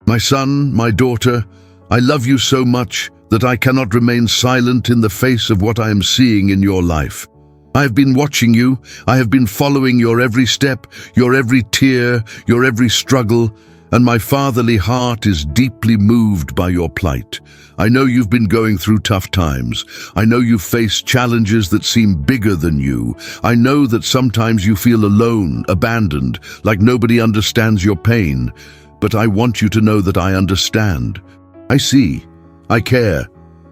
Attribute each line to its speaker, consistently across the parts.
Speaker 1: My son, my daughter, I love you so much that I cannot remain silent in the face of what I am seeing in your life. I have been watching you. I have been following your every step, your every tear, your every struggle, and my fatherly heart is deeply moved by your plight. I know you've been going through tough times. I know you've faced challenges that seem bigger than you. I know that sometimes you feel alone, abandoned, like nobody understands your pain. But I want you to know that I understand. I see. I care.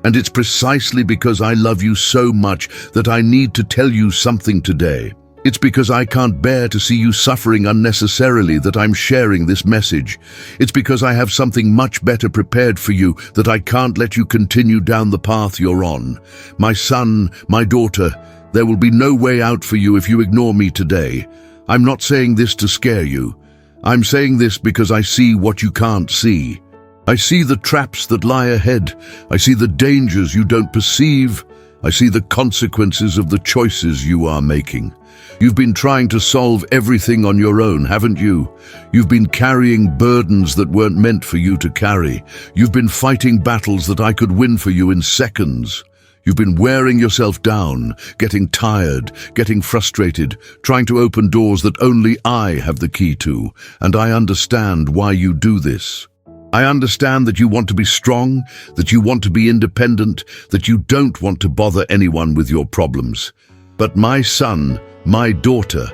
Speaker 1: And it's precisely because I love you so much that I need to tell you something today. It's because I can't bear to see you suffering unnecessarily that I'm sharing this message. It's because I have something much better prepared for you that I can't let you continue down the path you're on. My son, my daughter, there will be no way out for you if you ignore me today. I'm not saying this to scare you. I'm saying this because I see what you can't see. I see the traps that lie ahead. I see the dangers you don't perceive. I see the consequences of the choices you are making. You've been trying to solve everything on your own, haven't you? You've been carrying burdens that weren't meant for you to carry. You've been fighting battles that I could win for you in seconds. You've been wearing yourself down, getting tired, getting frustrated, trying to open doors that only I have the key to, and I understand why you do this. I understand that you want to be strong, that you want to be independent, that you don't want to bother anyone with your problems. But my son, my daughter,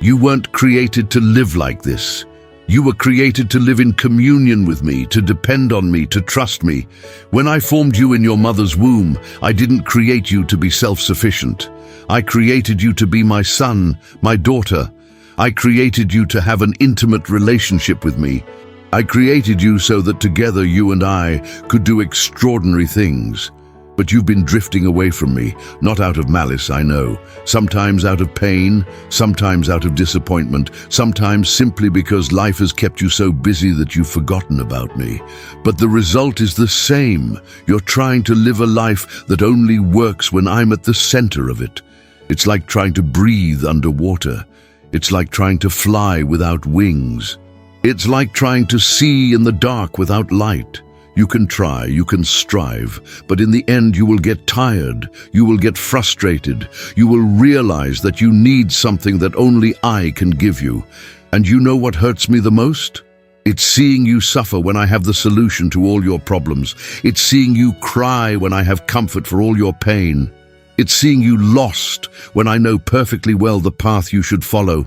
Speaker 1: you weren't created to live like this. You were created to live in communion with me, to depend on me, to trust me. When I formed you in your mother's womb, I didn't create you to be self-sufficient. I created you to be my son, my daughter. I created you to have an intimate relationship with me. I created you so that together you and I could do extraordinary things. But you've been drifting away from me, not out of malice, I know. Sometimes out of pain, sometimes out of disappointment, sometimes simply because life has kept you so busy that you've forgotten about me. But the result is the same. You're trying to live a life that only works when I'm at the center of it. It's like trying to breathe underwater. It's like trying to fly without wings. It's like trying to see in the dark without light. You can try, you can strive, but in the end you will get tired, you will get frustrated, you will realize that you need something that only I can give you. And you know what hurts me the most? It's seeing you suffer when I have the solution to all your problems. It's seeing you cry when I have comfort for all your pain. It's seeing you lost when I know perfectly well the path you should follow.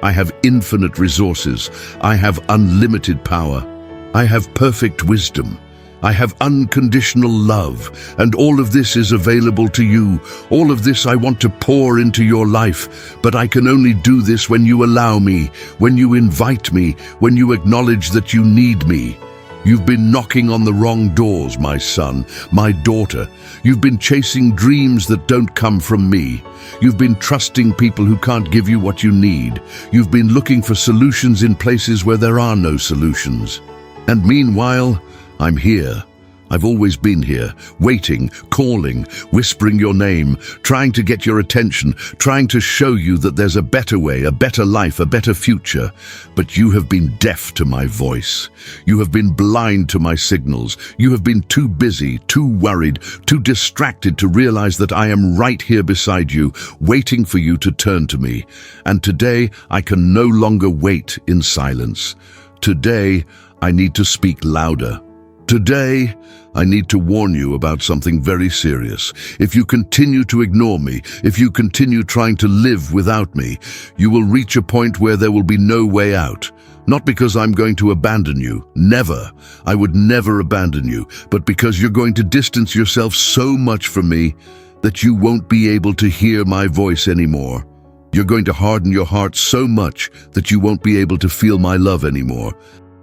Speaker 1: I have infinite resources. I have unlimited power. I have perfect wisdom. I have unconditional love, and all of this is available to you. All of this I want to pour into your life, but I can only do this when you allow me, when you invite me, when you acknowledge that you need me. You've been knocking on the wrong doors, my son, my daughter. You've been chasing dreams that don't come from me. You've been trusting people who can't give you what you need. You've been looking for solutions in places where there are no solutions. And meanwhile, I'm here. I've always been here, waiting, calling, whispering your name, trying to get your attention, trying to show you that there's a better way, a better life, a better future. But you have been deaf to my voice. You have been blind to my signals. You have been too busy, too worried, too distracted to realize that I am right here beside you, waiting for you to turn to me. And today, I can no longer wait in silence. Today, I need to speak louder. Today, I need to warn you about something very serious. If you continue to ignore me, if you continue trying to live without me, you will reach a point where there will be no way out. Not because I'm going to abandon you. Never. I would never abandon you. But because you're going to distance yourself so much from me that you won't be able to hear my voice anymore. You're going to harden your heart so much that you won't be able to feel my love anymore.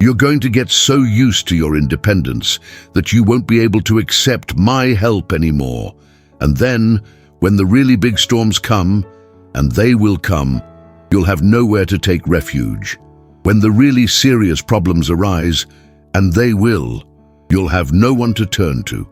Speaker 1: You're going to get so used to your independence that you won't be able to accept my help anymore. And then, when the really big storms come, and they will come, you'll have nowhere to take refuge. When the really serious problems arise, and they will, you'll have no one to turn to.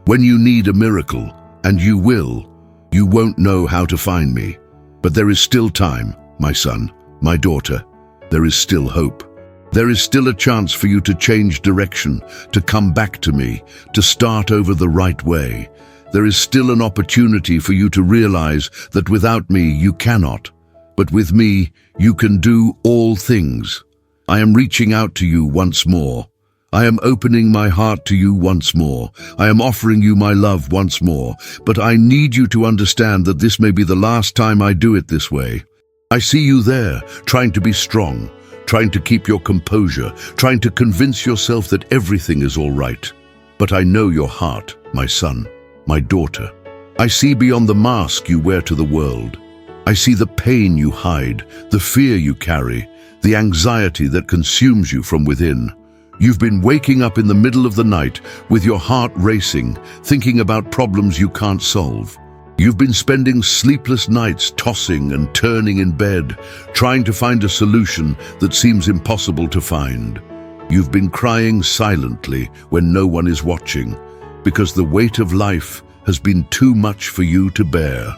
Speaker 1: When you need a miracle, and you will, you won't know how to find me. But there is still time, my son, my daughter. There is still hope. There is still a chance for you to change direction, to come back to me, to start over the right way. There is still an opportunity for you to realize that without me you cannot, but with me you can do all things. I am reaching out to you once more. I am opening my heart to you once more. I am offering you my love once more, but I need you to understand that this may be the last time I do it this way. I see you there, trying to be strong, trying to keep your composure, trying to convince yourself that everything is all right. But I know your heart, my son, my daughter. I see beyond the mask you wear to the world. I see the pain you hide, the fear you carry, the anxiety that consumes you from within. You've been waking up in the middle of the night with your heart racing, thinking about problems you can't solve. You've been spending sleepless nights tossing and turning in bed, trying to find a solution that seems impossible to find. You've been crying silently when no one is watching, because the weight of life has been too much for you to bear.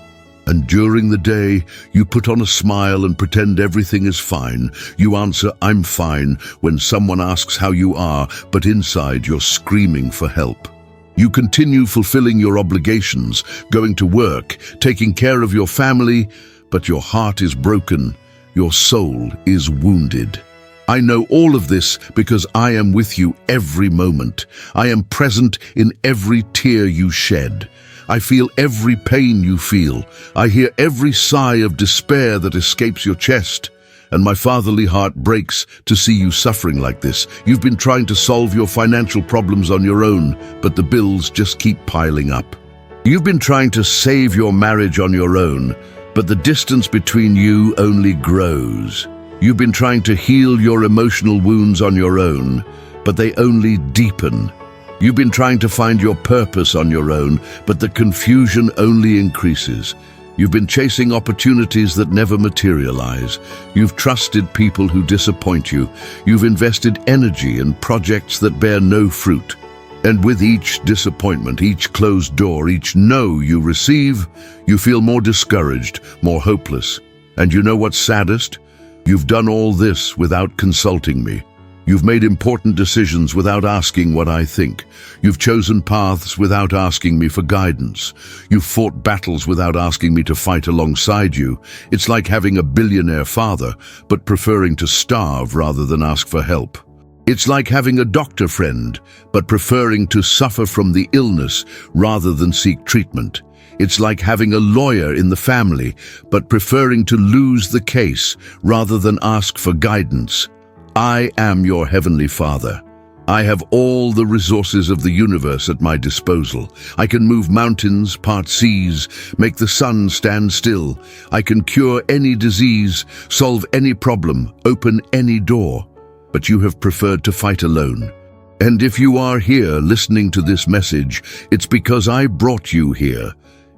Speaker 1: And during the day, you put on a smile and pretend everything is fine. You answer, "I'm fine," when someone asks how you are, but inside you're screaming for help. You continue fulfilling your obligations, going to work, taking care of your family, but your heart is broken, your soul is wounded. I know all of this because I am with you every moment. I am present in every tear you shed. I feel every pain you feel. I hear every sigh of despair that escapes your chest. And my fatherly heart breaks to see you suffering like this. You've been trying to solve your financial problems on your own, but the bills just keep piling up. You've been trying to save your marriage on your own, but the distance between you only grows. You've been trying to heal your emotional wounds on your own, but they only deepen. You've been trying to find your purpose on your own, but the confusion only increases. You've been chasing opportunities that never materialize. You've trusted people who disappoint you. You've invested energy in projects that bear no fruit. And with each disappointment, each closed door, each no you receive, you feel more discouraged, more hopeless. And you know what's saddest? You've done all this without consulting me. You've made important decisions without asking what I think. You've chosen paths without asking me for guidance. You've fought battles without asking me to fight alongside you. It's like having a billionaire father, but preferring to starve rather than ask for help. It's like having a doctor friend, but preferring to suffer from the illness rather than seek treatment. It's like having a lawyer in the family, but preferring to lose the case rather than ask for guidance. I am your Heavenly Father. I have all the resources of the universe at my disposal. I can move mountains, part seas, make the sun stand still. I can cure any disease, solve any problem, open any door. But you have preferred to fight alone. And if you are here listening to this message, it's because I brought you here.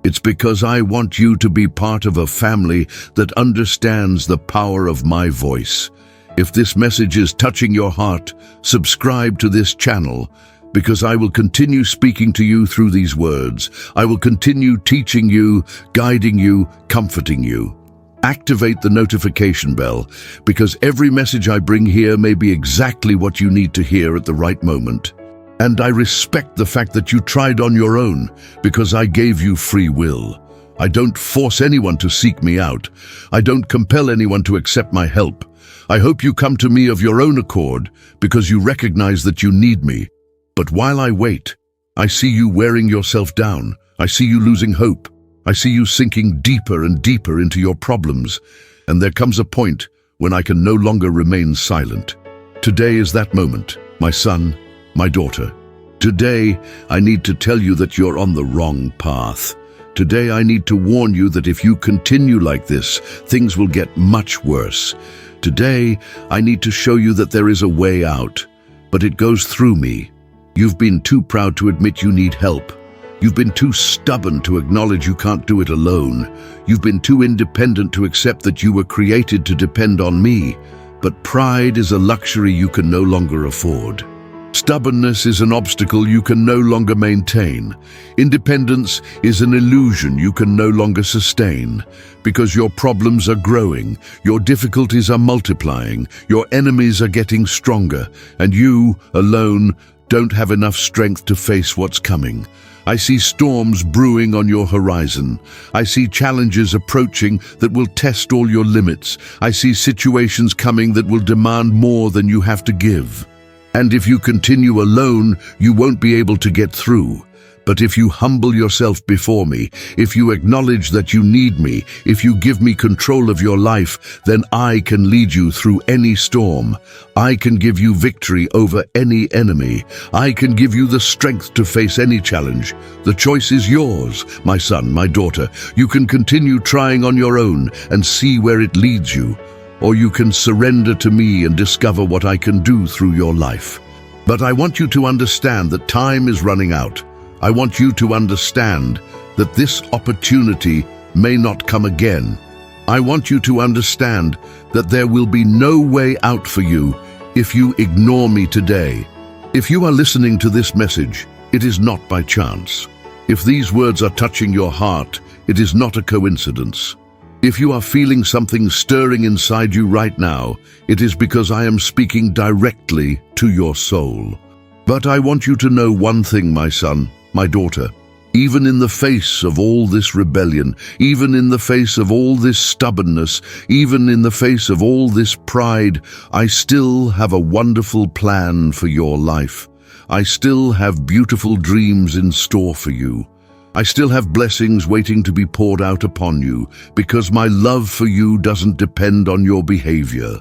Speaker 1: It's because I want you to be part of a family that understands the power of my voice. If this message is touching your heart, subscribe to this channel, because I will continue speaking to you through these words. I will continue teaching you, guiding you, comforting you. Activate the notification bell, because every message I bring here may be exactly what you need to hear at the right moment. And I respect the fact that you tried on your own, because I gave you free will. I don't force anyone to seek me out. I don't compel anyone to accept my help. I hope you come to me of your own accord, because you recognize that you need me. But while I wait, I see you wearing yourself down. I see you losing hope. I see you sinking deeper and deeper into your problems. And there comes a point when I can no longer remain silent. Today is that moment, my son, my daughter. Today, I need to tell you that you're on the wrong path. Today, I need to warn you that if you continue like this, things will get much worse. Today, I need to show you that there is a way out, but it goes through me. You've been too proud to admit you need help. You've been too stubborn to acknowledge you can't do it alone. You've been too independent to accept that you were created to depend on me. But pride is a luxury you can no longer afford. Stubbornness is an obstacle you can no longer maintain. Independence is an illusion you can no longer sustain. Because your problems are growing, your difficulties are multiplying, your enemies are getting stronger, and you, alone, don't have enough strength to face what's coming. I see storms brewing on your horizon. I see challenges approaching that will test all your limits. I see situations coming that will demand more than you have to give. And if you continue alone, you won't be able to get through. But if you humble yourself before me, if you acknowledge that you need me, if you give me control of your life, then I can lead you through any storm. I can give you victory over any enemy. I can give you the strength to face any challenge. The choice is yours, my son, my daughter. You can continue trying on your own and see where it leads you. Or you can surrender to me and discover what I can do through your life. But I want you to understand that time is running out. I want you to understand that this opportunity may not come again. I want you to understand that there will be no way out for you if you ignore me today. If you are listening to this message, it is not by chance. If these words are touching your heart, it is not a coincidence. If you are feeling something stirring inside you right now, it is because I am speaking directly to your soul. But I want you to know one thing, my son, my daughter. Even in the face of all this rebellion, even in the face of all this stubbornness, even in the face of all this pride, I still have a wonderful plan for your life. I still have beautiful dreams in store for you. I still have blessings waiting to be poured out upon you, because my love for you doesn't depend on your behavior.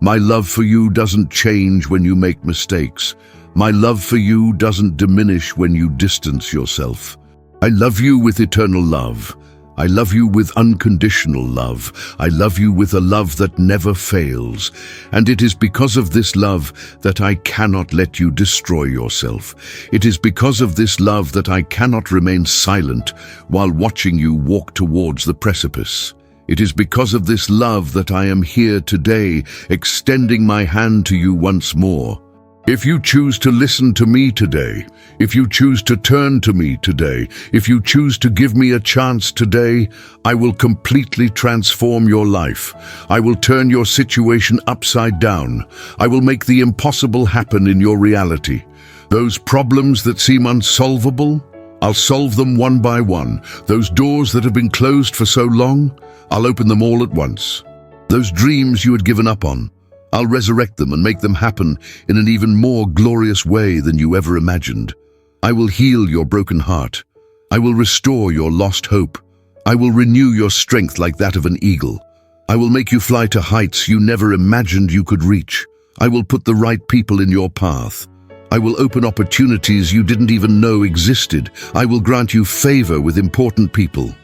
Speaker 1: My love for you doesn't change when you make mistakes. My love for you doesn't diminish when you distance yourself. I love you with eternal love. I love you with unconditional love. I love you with a love that never fails. And it is because of this love that I cannot let you destroy yourself. It is because of this love that I cannot remain silent while watching you walk towards the precipice. It is because of this love that I am here today, extending my hand to you once more. If you choose to listen to me today, if you choose to turn to me today, if you choose to give me a chance today, I will completely transform your life. I will turn your situation upside down. I will make the impossible happen in your reality. Those problems that seem unsolvable, I'll solve them one by one. Those doors that have been closed for so long, I'll open them all at once. Those dreams you had given up on, I'll resurrect them and make them happen in an even more glorious way than you ever imagined. I will heal your broken heart. I will restore your lost hope. I will renew your strength like that of an eagle. I will make you fly to heights you never imagined you could reach. I will put the right people in your path. I will open opportunities you didn't even know existed. I will grant you favor with important people.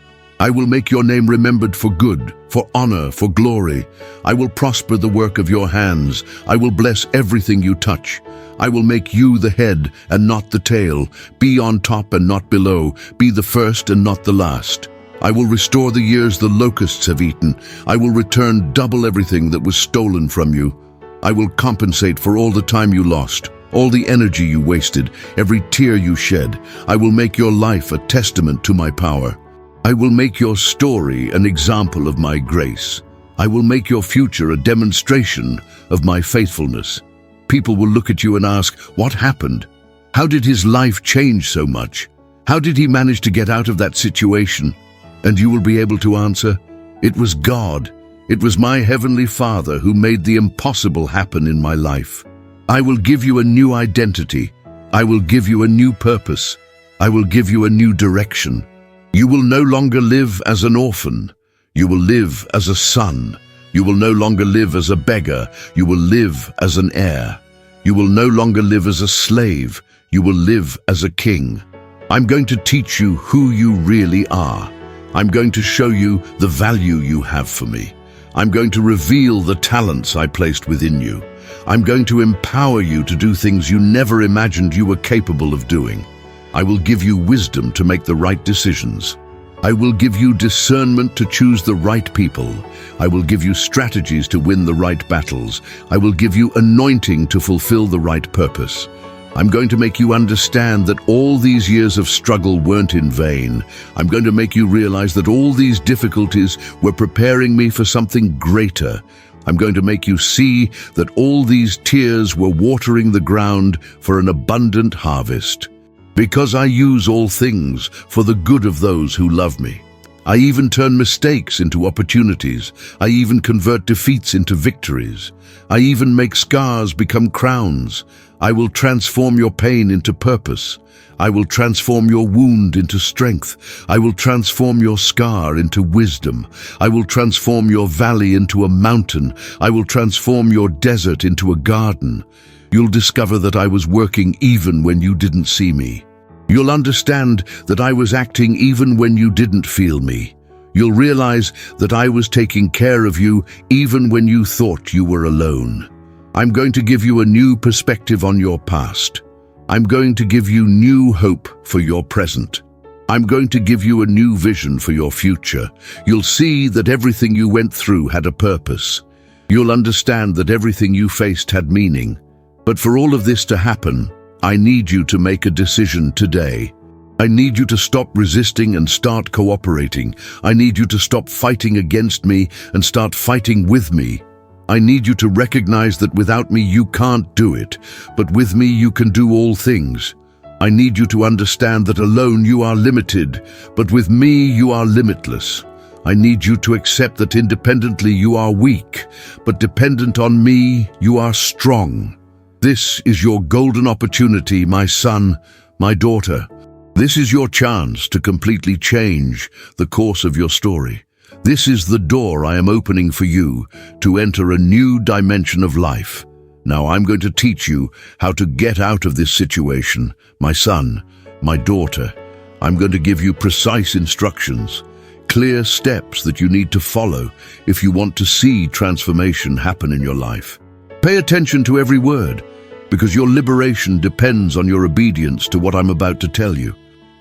Speaker 1: I will make your name remembered for good, for honor, for glory. I will prosper the work of your hands. I will bless everything you touch. I will make you the head and not the tail. Be on top and not below. Be the first and not the last. I will restore the years the locusts have eaten. I will return double everything that was stolen from you. I will compensate for all the time you lost, all the energy you wasted, every tear you shed. I will make your life a testament to my power. I will make your story an example of my grace. I will make your future a demonstration of my faithfulness. People will look at you and ask, what happened? How did his life change so much? How did he manage to get out of that situation? And you will be able to answer, it was God. It was my Heavenly Father who made the impossible happen in my life. I will give you a new identity. I will give you a new purpose. I will give you a new direction. You will no longer live as an orphan. You will live as a son. You will no longer live as a beggar. You will live as an heir. You will no longer live as a slave. You will live as a king. I'm going to teach you who you really are. I'm going to show you the value you have for me. I'm going to reveal the talents I placed within you. I'm going to empower you to do things you never imagined you were capable of doing. I will give you wisdom to make the right decisions. I will give you discernment to choose the right people. I will give you strategies to win the right battles. I will give you anointing to fulfill the right purpose. I'm going to make you understand that all these years of struggle weren't in vain. I'm going to make you realize that all these difficulties were preparing me for something greater. I'm going to make you see that all these tears were watering the ground for an abundant harvest. Because I use all things for the good of those who love me. I even turn mistakes into opportunities. I even convert defeats into victories. I even make scars become crowns. I will transform your pain into purpose. I will transform your wound into strength. I will transform your scar into wisdom. I will transform your valley into a mountain. I will transform your desert into a garden. You'll discover that I was working even when you didn't see me. You'll understand that I was acting even when you didn't feel me. You'll realize that I was taking care of you even when you thought you were alone. I'm going to give you a new perspective on your past. I'm going to give you new hope for your present. I'm going to give you a new vision for your future. You'll see that everything you went through had a purpose. You'll understand that everything you faced had meaning. But for all of this to happen, I need you to make a decision today. I need you to stop resisting and start cooperating. I need you to stop fighting against me and start fighting with me. I need you to recognize that without me you can't do it, but with me you can do all things. I need you to understand that alone you are limited, but with me you are limitless. I need you to accept that independently you are weak, but dependent on me you are strong. This is your golden opportunity, my son, my daughter. This is your chance to completely change the course of your story. This is the door I am opening for you to enter a new dimension of life. Now I'm going to teach you how to get out of this situation, my son, my daughter. I'm going to give you precise instructions, clear steps that you need to follow if you want to see transformation happen in your life. Pay attention to every word, because your liberation depends on your obedience to what I'm about to tell you.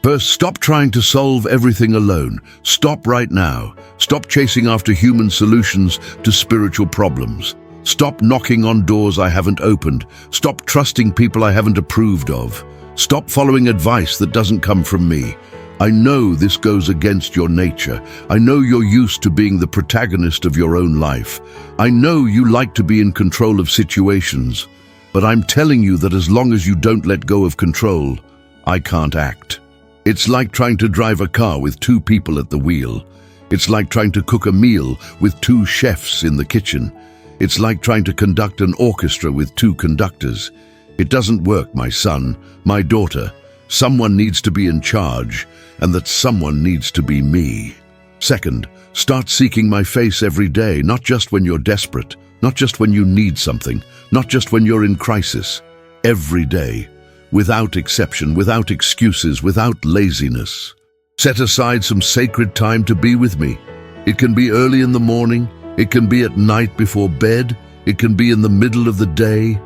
Speaker 1: First, stop trying to solve everything alone. Stop right now. Stop chasing after human solutions to spiritual problems. Stop knocking on doors I haven't opened. Stop trusting people I haven't approved of. Stop following advice that doesn't come from me. I know this goes against your nature. I know you're used to being the protagonist of your own life. I know you like to be in control of situations. But I'm telling you that as long as you don't let go of control, I can't act. It's like trying to drive a car with two people at the wheel. It's like trying to cook a meal with two chefs in the kitchen. It's like trying to conduct an orchestra with two conductors. It doesn't work, my son, my daughter. Someone needs to be in charge, and that someone needs to be me. Second, start seeking my face every day, not just when you're desperate, not just when you need something, not just when you're in crisis. Every day. Without exception, without excuses, without laziness. Set aside some sacred time to be with me. It can be early in the morning, it can be at night before bed, it can be in the middle of the day.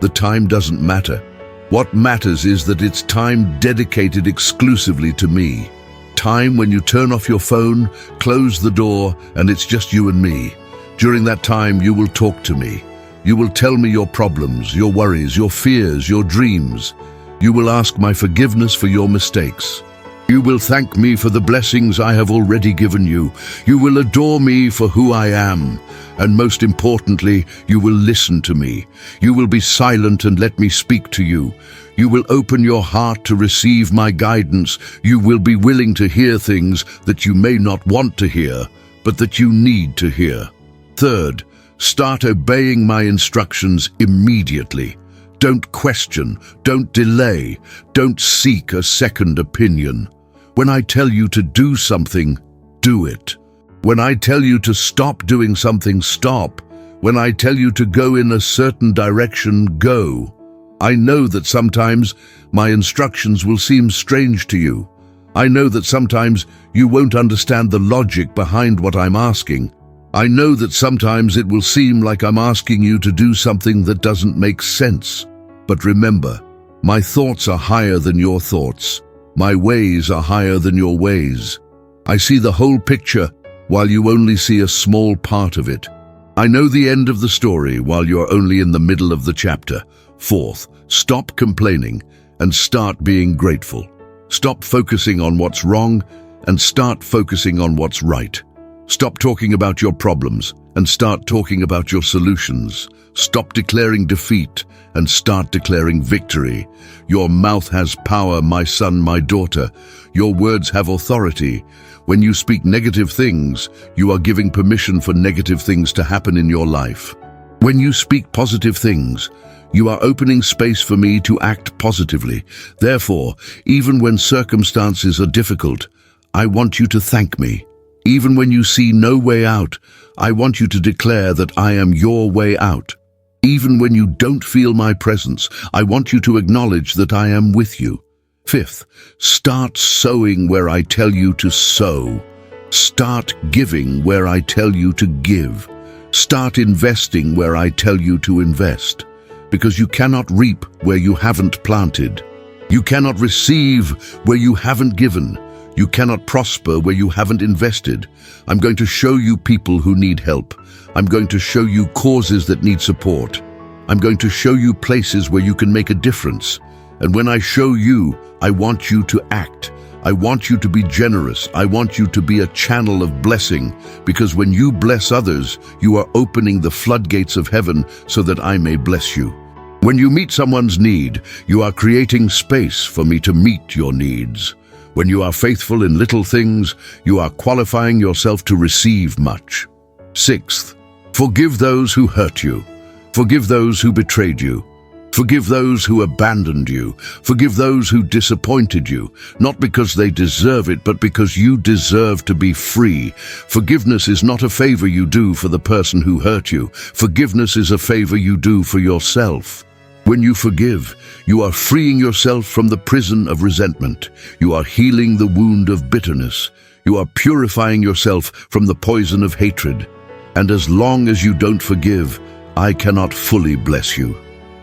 Speaker 1: The time doesn't matter. What matters is that it's time dedicated exclusively to me. Time when you turn off your phone, close the door, and it's just you and me. During that time, you will talk to me. You will tell me your problems, your worries, your fears, your dreams. You will ask my forgiveness for your mistakes. You will thank me for the blessings I have already given you. You will adore me for who I am. And most importantly, you will listen to me. You will be silent and let me speak to you. You will open your heart to receive my guidance. You will be willing to hear things that you may not want to hear, but that you need to hear. Third, start obeying my instructions immediately. Don't question, don't delay, don't seek a second opinion. When I tell you to do something, do it. When I tell you to stop doing something, stop. When I tell you to go in a certain direction, go. I know that sometimes my instructions will seem strange to you. I know that sometimes you won't understand the logic behind what I'm asking. I know that sometimes it will seem like I'm asking you to do something that doesn't make sense. But remember, my thoughts are higher than your thoughts. My ways are higher than your ways. I see the whole picture while you only see a small part of it. I know the end of the story while you're only in the middle of the chapter. Fourth, stop complaining and start being grateful. Stop focusing on what's wrong and start focusing on what's right. Stop talking about your problems and start talking about your solutions. Stop declaring defeat and start declaring victory. Your mouth has power, my son, my daughter. Your words have authority. When you speak negative things, you are giving permission for negative things to happen in your life. When you speak positive things, you are opening space for me to act positively. Therefore, even when circumstances are difficult, I want you to thank me. Even when you see no way out, I want you to declare that I am your way out. Even when you don't feel my presence, I want you to acknowledge that I am with you. Fifth, start sowing where I tell you to sow. Start giving where I tell you to give. Start investing where I tell you to invest. Because you cannot reap where you haven't planted. You cannot receive where you haven't given. You cannot prosper where you haven't invested. I'm going to show you people who need help. I'm going to show you causes that need support. I'm going to show you places where you can make a difference. And when I show you, I want you to act. I want you to be generous. I want you to be a channel of blessing, because when you bless others, you are opening the floodgates of heaven so that I may bless you. When you meet someone's need, you are creating space for me to meet your needs. When you are faithful in little things, you are qualifying yourself to receive much. Sixth, forgive those who hurt you. Forgive those who betrayed you. Forgive those who abandoned you. Forgive those who disappointed you, not because they deserve it, but because you deserve to be free. Forgiveness is not a favor you do for the person who hurt you. Forgiveness is a favor you do for yourself. When you forgive, you are freeing yourself from the prison of resentment. You are healing the wound of bitterness. You are purifying yourself from the poison of hatred. And as long as you don't forgive, I cannot fully bless you.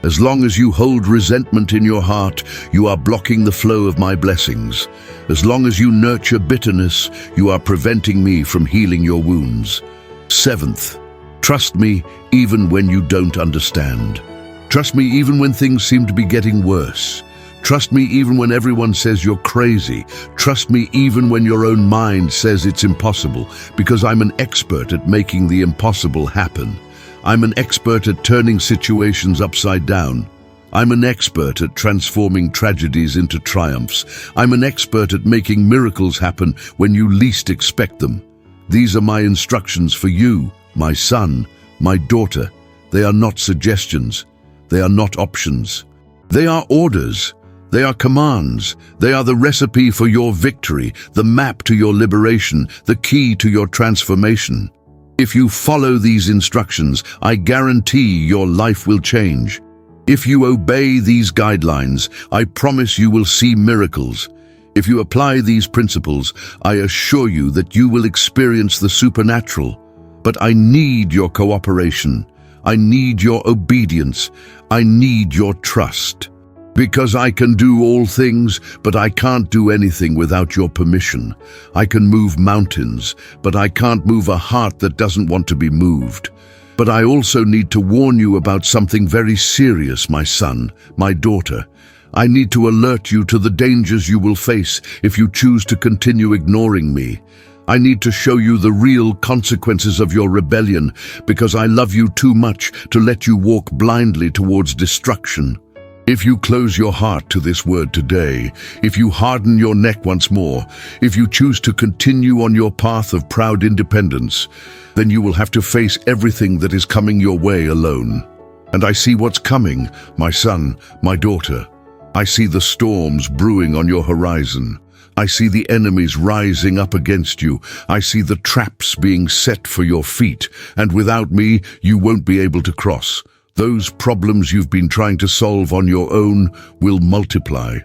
Speaker 1: As long as you hold resentment in your heart, you are blocking the flow of my blessings. As long as you nurture bitterness, you are preventing me from healing your wounds. Seventh, trust me even when you don't understand. Trust me even when things seem to be getting worse. Trust me even when everyone says you're crazy. Trust me even when your own mind says it's impossible, because I'm an expert at making the impossible happen. I'm an expert at turning situations upside down. I'm an expert at transforming tragedies into triumphs. I'm an expert at making miracles happen when you least expect them. These are my instructions for you, my son, my daughter. They are not suggestions. They are not options. They are orders. They are commands. They are the recipe for your victory, the map to your liberation, the key to your transformation. If you follow these instructions, I guarantee your life will change. If you obey these guidelines, I promise you will see miracles. If you apply these principles, I assure you that you will experience the supernatural. But I need your cooperation. I need your obedience. I need your trust. Because I can do all things, but I can't do anything without your permission. I can move mountains, but I can't move a heart that doesn't want to be moved. But I also need to warn you about something very serious, my son, my daughter. I need to alert you to the dangers you will face if you choose to continue ignoring me. I need to show you the real consequences of your rebellion, because I love you too much to let you walk blindly towards destruction. If you close your heart to this word today, if you harden your neck once more, if you choose to continue on your path of proud independence, then you will have to face everything that is coming your way alone. And I see what's coming, my son, my daughter. I see the storms brewing on your horizon. I see the enemies rising up against you. I see the traps being set for your feet, and without me, you won't be able to cross. Those problems you've been trying to solve on your own will multiply.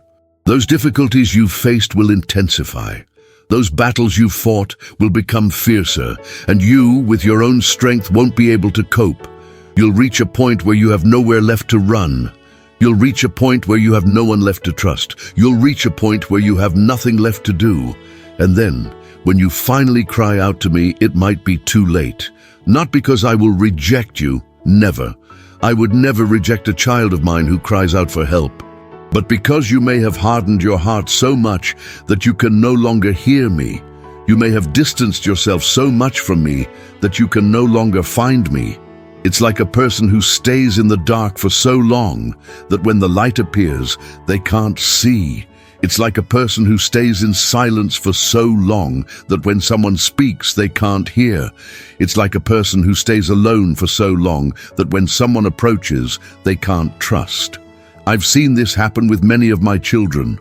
Speaker 1: Those difficulties you've faced will intensify. Those battles you've fought will become fiercer, and you, with your own strength, won't be able to cope. You'll reach a point where you have nowhere left to run. You'll reach a point where you have no one left to trust. You'll reach a point where you have nothing left to do. And then, when you finally cry out to me, it might be too late. Not because I will reject you, never. I would never reject a child of mine who cries out for help. But because you may have hardened your heart so much that you can no longer hear me, you may have distanced yourself so much from me that you can no longer find me. It's like a person who stays in the dark for so long that when the light appears, they can't see. It's like a person who stays in silence for so long that when someone speaks, they can't hear. It's like a person who stays alone for so long that when someone approaches, they can't trust. I've seen this happen with many of my children.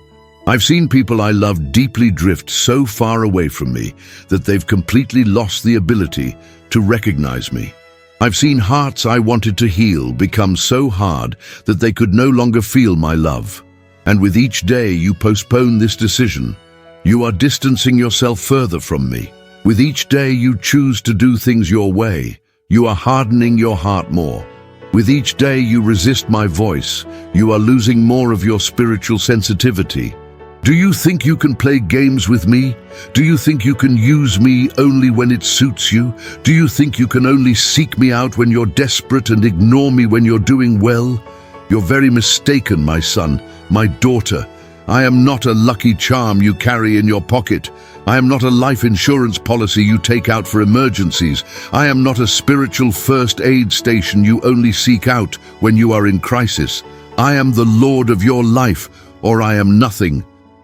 Speaker 1: I've seen people I love deeply drift so far away from me that they've completely lost the ability to recognize me. I've seen hearts I wanted to heal become so hard that they could no longer feel my love. And with each day you postpone this decision, you are distancing yourself further from me. With each day you choose to do things your way, you are hardening your heart more. With each day you resist my voice, you are losing more of your spiritual sensitivity. Do you think you can play games with me? Do you think you can use me only when it suits you? Do you think you can only seek me out when you're desperate and ignore me when you're doing well? You're very mistaken, my son, my daughter. I am not a lucky charm you carry in your pocket. I am not a life insurance policy you take out for emergencies. I am not a spiritual first aid station you only seek out when you are in crisis. I am the Lord of your life, or I am nothing.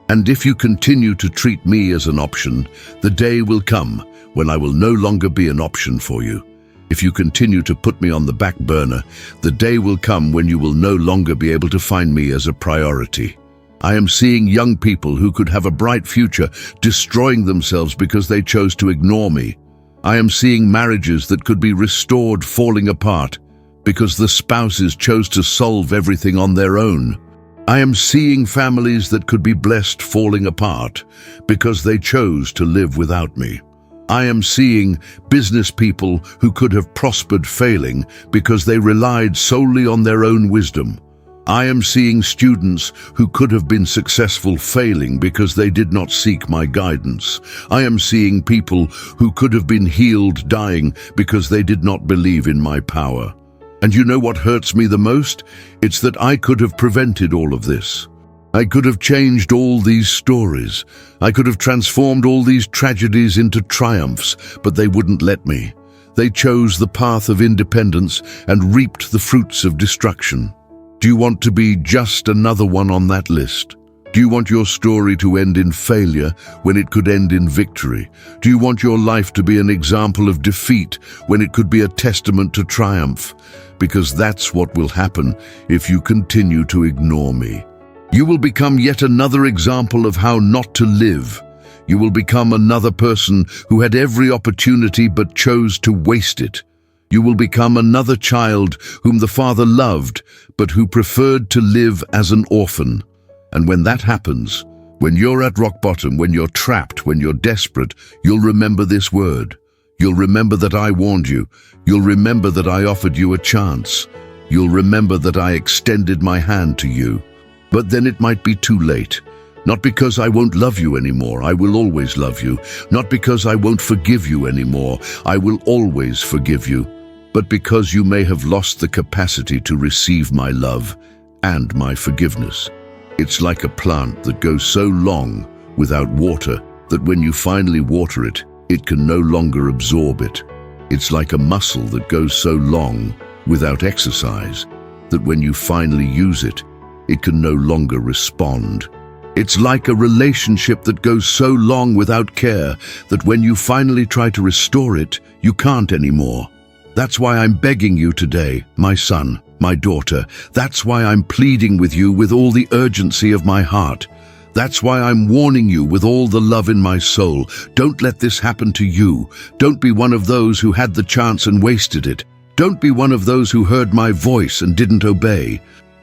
Speaker 1: And if you continue to treat me as an option, the day will come when I will no longer be an option for you. If you continue to put me on the back burner, the day will come when you will no longer be able to find me as a priority. I am seeing young people who could have a bright future destroying themselves because they chose to ignore me. I am seeing marriages that could be restored falling apart because the spouses chose to solve everything on their own. I am seeing families that could be blessed falling apart because they chose to live without me. I am seeing business people who could have prospered failing because they relied solely on their own wisdom. I am seeing students who could have been successful failing because they did not seek my guidance. I am seeing people who could have been healed dying because they did not believe in my power. And you know what hurts me the most? It's that I could have prevented all of this. I could have changed all these stories. I could have transformed all these tragedies into triumphs, but they wouldn't let me. They chose the path of independence and reaped the fruits of destruction. Do you want to be just another one on that list? Do you want your story to end in failure when it could end in victory? Do you want your life to be an example of defeat when it could be a testament to triumph? Because that's what will happen if you continue to ignore me. You will become yet another example of how not to live. You will become another person who had every opportunity but chose to waste it. You will become another child whom the father loved, but who preferred to live as an orphan. And when that happens, when you're at rock bottom, when you're trapped, when you're desperate, you'll remember this word. You'll remember that I warned you. You'll remember that I offered you a chance. You'll remember that I extended my hand to you. But then it might be too late. Not because I won't love you anymore, I will always love you. Not because I won't forgive you anymore, I will always forgive you. But because you may have lost the capacity to receive my love and my forgiveness. It's like a plant that goes so long without water that when you finally water it, it can no longer absorb it. It's like a muscle that goes so long without exercise that when you finally use it, it can no longer respond. It's like a relationship that goes so long without care that when you finally try to restore it, you can't anymore. That's why I'm begging you today, my son, my daughter. That's why I'm pleading with you with all the urgency of my heart. That's why I'm warning you with all the love in my soul. Don't let this happen to you. Don't be one of those who had the chance and wasted it. Don't be one of those who heard my voice and didn't obey.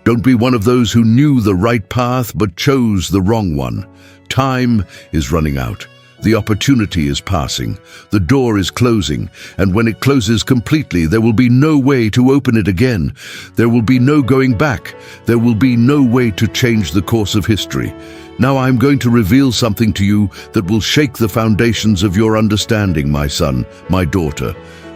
Speaker 1: Don't be one of those who knew the right path but chose the wrong one. Time is running out. The opportunity is passing. The door is closing, and when it closes completely, there will be no way to open it again. There will be no going back. There will be no way to change the course of history. Now I'm going to reveal something to you that will shake the foundations of your understanding, my son, my daughter.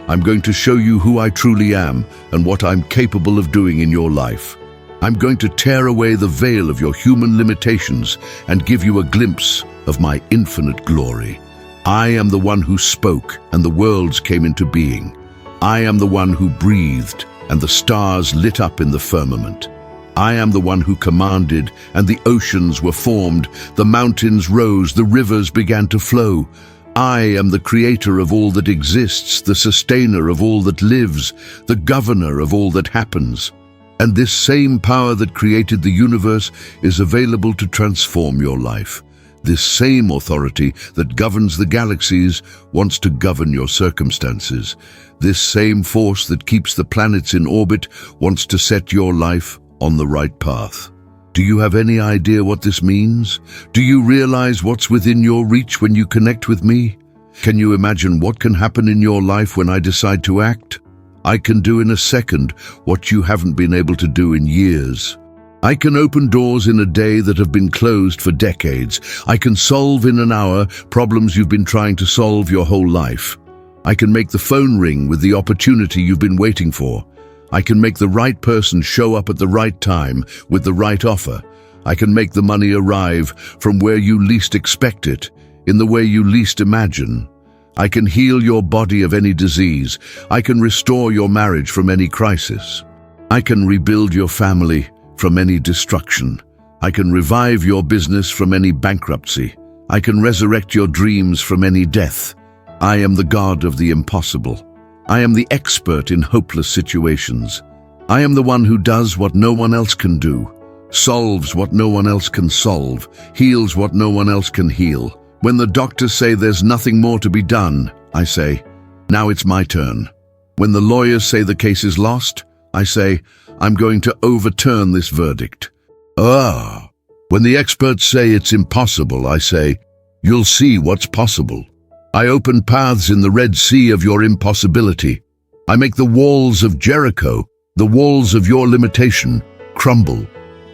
Speaker 1: I'm going to show you who I truly am and what I'm capable of doing in your life. I'm going to tear away the veil of your human limitations and give you a glimpse of my infinite glory. I am the one who spoke and the worlds came into being. I am the one who breathed and the stars lit up in the firmament. I am the one who commanded and the oceans were formed, the mountains rose, the rivers began to flow. I am the creator of all that exists, the sustainer of all that lives, the governor of all that happens. And this same power that created the universe is available to transform your life. This same authority that governs the galaxies wants to govern your circumstances. This same force that keeps the planets in orbit wants to set your life on the right path. Do you have any idea what this means? Do you realize what's within your reach when you connect with me? Can you imagine what can happen in your life when I decide to act? I can do in a second what you haven't been able to do in years. I can open doors in a day that have been closed for decades. I can solve in an hour problems you've been trying to solve your whole life. I can make the phone ring with the opportunity you've been waiting for. I can make the right person show up at the right time with the right offer. I can make the money arrive from where you least expect it, in the way you least imagine. I can heal your body of any disease. I can restore your marriage from any crisis. I can rebuild your family from any destruction. I can revive your business from any bankruptcy. I can resurrect your dreams from any death. I am the God of the impossible. I am the expert in hopeless situations. I am the one who does what no one else can do, solves what no one else can solve, heals what no one else can heal. When the doctors say there's nothing more to be done, I say, now it's my turn. When the lawyers say the case is lost, I say, I'm going to overturn this verdict. When the experts say it's impossible, I say, you'll see what's possible. I open paths in the Red Sea of your impossibility. I make the walls of Jericho, the walls of your limitation, crumble.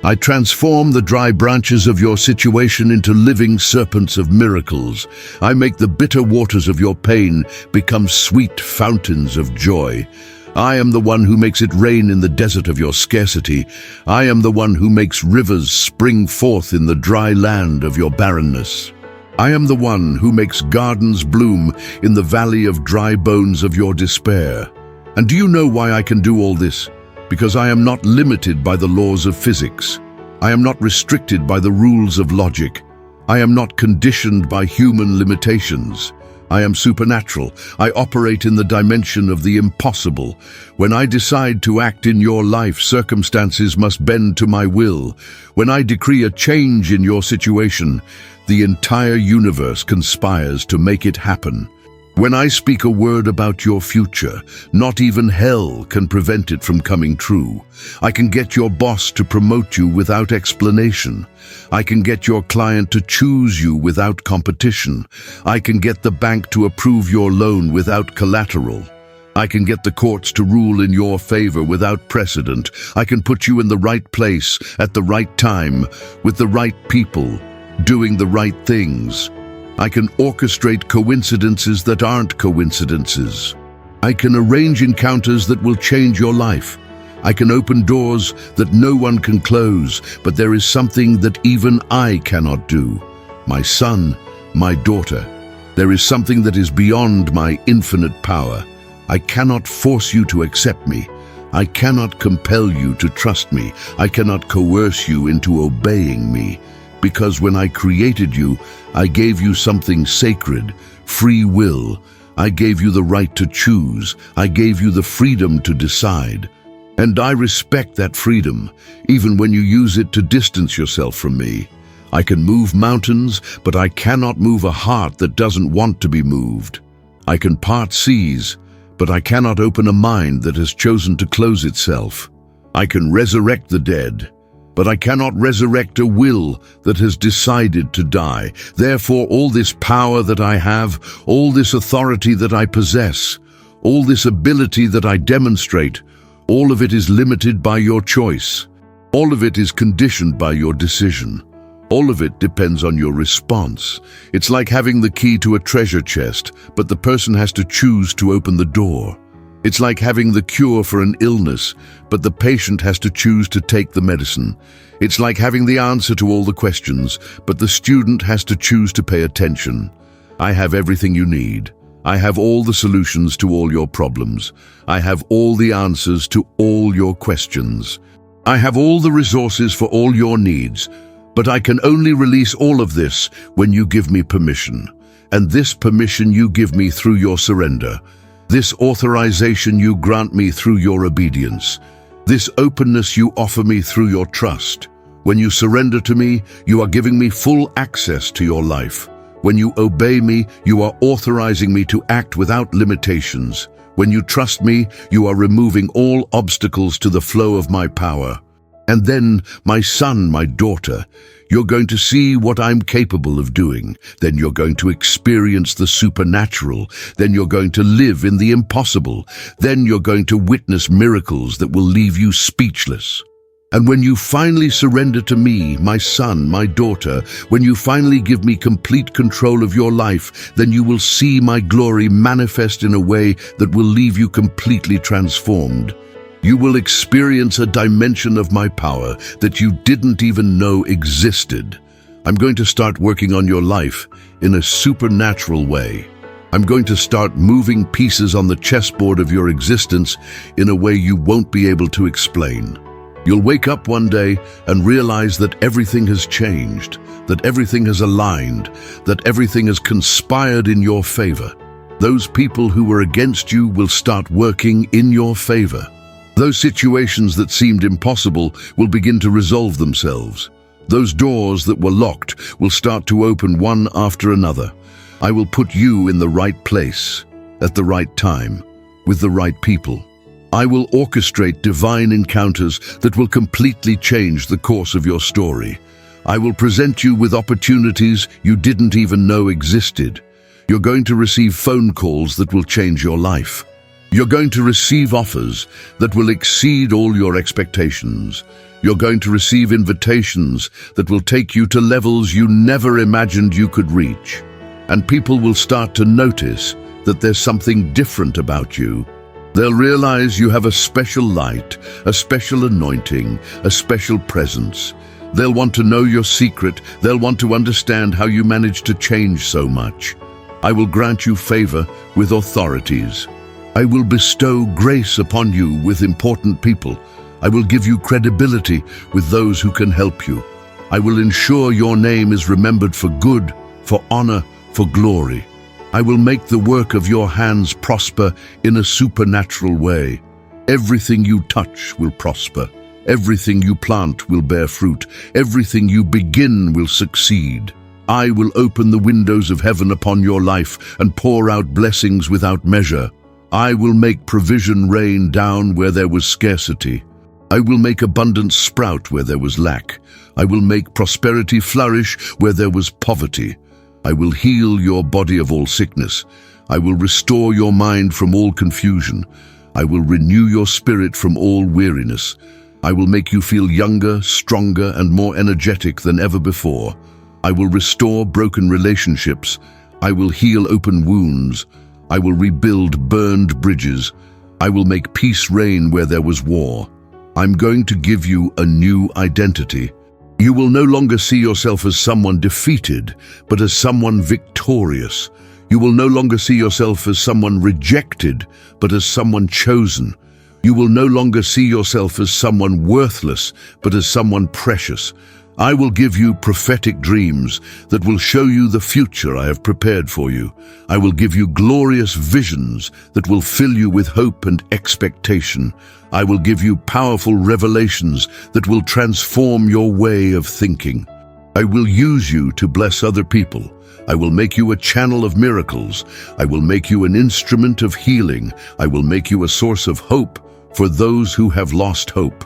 Speaker 1: I transform the dry branches of your situation into living serpents of miracles. I make the bitter waters of your pain become sweet fountains of joy. I am the one who makes it rain in the desert of your scarcity. I am the one who makes rivers spring forth in the dry land of your barrenness. I am the one who makes gardens bloom in the valley of dry bones of your despair. And do you know why I can do all this? Because I am not limited by the laws of physics. I am not restricted by the rules of logic. I am not conditioned by human limitations. I am supernatural. I operate in the dimension of the impossible. When I decide to act in your life, circumstances must bend to my will. When I decree a change in your situation, the entire universe conspires to make it happen. When I speak a word about your future, not even hell can prevent it from coming true. I can get your boss to promote you without explanation. I can get your client to choose you without competition. I can get the bank to approve your loan without collateral. I can get the courts to rule in your favor without precedent. I can put you in the right place at the right time with the right people, doing the right things. I can orchestrate coincidences that aren't coincidences. I can arrange encounters that will change your life. I can open doors that no one can close, but there is something that even I cannot do. My son, my daughter, there is something that is beyond my infinite power. I cannot force you to accept me. I cannot compel you to trust me. I cannot coerce you into obeying me. Because when I created you, I gave you something sacred, free will. I gave you the right to choose. I gave you the freedom to decide. And I respect that freedom, even when you use it to distance yourself from me. I can move mountains, but I cannot move a heart that doesn't want to be moved. I can part seas, but I cannot open a mind that has chosen to close itself. I can resurrect the dead, but I cannot resurrect a will that has decided to die. Therefore, all this power that I have, all this authority that I possess, all this ability that I demonstrate, all of it is limited by your choice. All of it is conditioned by your decision. All of it depends on your response. It's like having the key to a treasure chest, but the person has to choose to open the door. It's like having the cure for an illness, but the patient has to choose to take the medicine. It's like having the answer to all the questions, but the student has to choose to pay attention. I have everything you need. I have all the solutions to all your problems. I have all the answers to all your questions. I have all the resources for all your needs. But I can only release all of this when you give me permission. And this permission you give me through your surrender. This authorization you grant me through your obedience. This openness you offer me through your trust. When you surrender to me, you are giving me full access to your life. When you obey me, you are authorizing me to act without limitations. When you trust me, you are removing all obstacles to the flow of my power. And then, my son, my daughter, you're going to see what I'm capable of doing. Then you're going to experience the supernatural. Then you're going to live in the impossible. Then you're going to witness miracles that will leave you speechless. And when you finally surrender to me, my son, my daughter, when you finally give me complete control of your life, then you will see my glory manifest in a way that will leave you completely transformed. You will experience a dimension of my power that you didn't even know existed. I'm going to start working on your life in a supernatural way. I'm going to start moving pieces on the chessboard of your existence in a way you won't be able to explain. You'll wake up one day and realize that everything has changed, that everything has aligned, that everything has conspired in your favor. Those people who were against you will start working in your favor. Those situations that seemed impossible will begin to resolve themselves. Those doors that were locked will start to open one after another. I will put you in the right place, at the right time, with the right people. I will orchestrate divine encounters that will completely change the course of your story. I will present you with opportunities you didn't even know existed. You're going to receive phone calls that will change your life. You're going to receive offers that will exceed all your expectations. You're going to receive invitations that will take you to levels you never imagined you could reach. And people will start to notice that there's something different about you. They'll realize you have a special light, a special anointing, a special presence. They'll want to know your secret. They'll want to understand how you managed to change so much. I will grant you favor with authorities. I will bestow grace upon you with important people. I will give you credibility with those who can help you. I will ensure your name is remembered for good, for honor, for glory. I will make the work of your hands prosper in a supernatural way. Everything you touch will prosper. Everything you plant will bear fruit. Everything you begin will succeed. I will open the windows of heaven upon your life and pour out blessings without measure. I will make provision rain down where there was scarcity. I will make abundance sprout where there was lack. I will make prosperity flourish where there was poverty. I will heal your body of all sickness. I will restore your mind from all confusion. I will renew your spirit from all weariness. I will make you feel younger, stronger, and more energetic than ever before. I will restore broken relationships. I will heal open wounds. I will rebuild burned bridges. I will make peace reign where there was war. I'm going to give you a new identity. You will no longer see yourself as someone defeated, but as someone victorious. You will no longer see yourself as someone rejected, but as someone chosen. You will no longer see yourself as someone worthless, but as someone precious. I will give you prophetic dreams that will show you the future I have prepared for you. I will give you glorious visions that will fill you with hope and expectation. I will give you powerful revelations that will transform your way of thinking. I will use you to bless other people. I will make you a channel of miracles. I will make you an instrument of healing. I will make you a source of hope for those who have lost hope.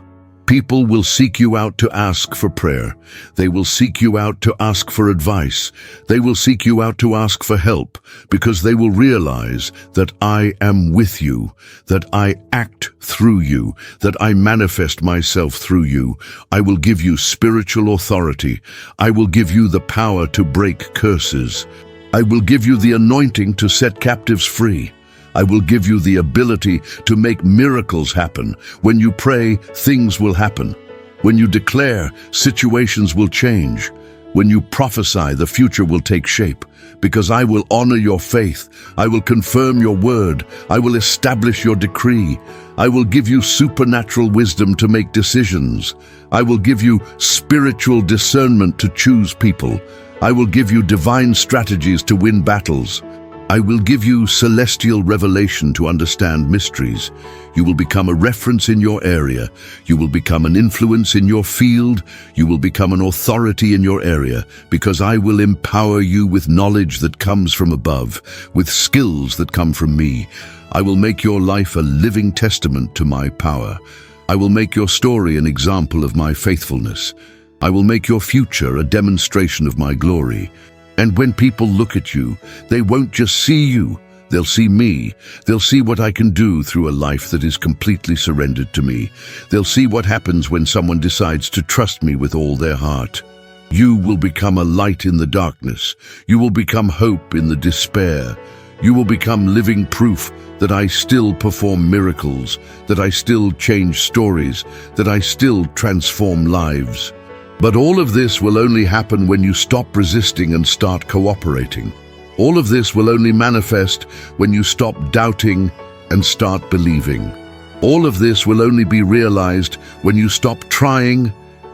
Speaker 1: People will seek you out to ask for prayer. They will seek you out to ask for advice. They will seek you out to ask for help, because they will realize that I am with you, that I act through you, that I manifest myself through you. I will give you spiritual authority. I will give you the power to break curses. I will give you the anointing to set captives free. I will give you the ability to make miracles happen. When you pray, things will happen. When you declare, situations will change. When you prophesy, the future will take shape. Because I will honor your faith. I will confirm your word. I will establish your decree. I will give you supernatural wisdom to make decisions. I will give you spiritual discernment to choose people. I will give you divine strategies to win battles. I will give you celestial revelation to understand mysteries. You will become a reference in your area. You will become an influence in your field. You will become an authority in your area, because I will empower you with knowledge that comes from above, with skills that come from me. I will make your life a living testament to my power. I will make your story an example of my faithfulness. I will make your future a demonstration of my glory. And when people look at you, they won't just see you, they'll see me. They'll see what I can do through a life that is completely surrendered to me. They'll see what happens when someone decides to trust me with all their heart. You will become a light in the darkness. You will become hope in the despair. You will become living proof that I still perform miracles, that I still change stories, that I still transform lives. But all of this will only happen when you stop resisting and start cooperating. All of this will only manifest when you stop doubting and start believing. All of this will only be realized when you stop trying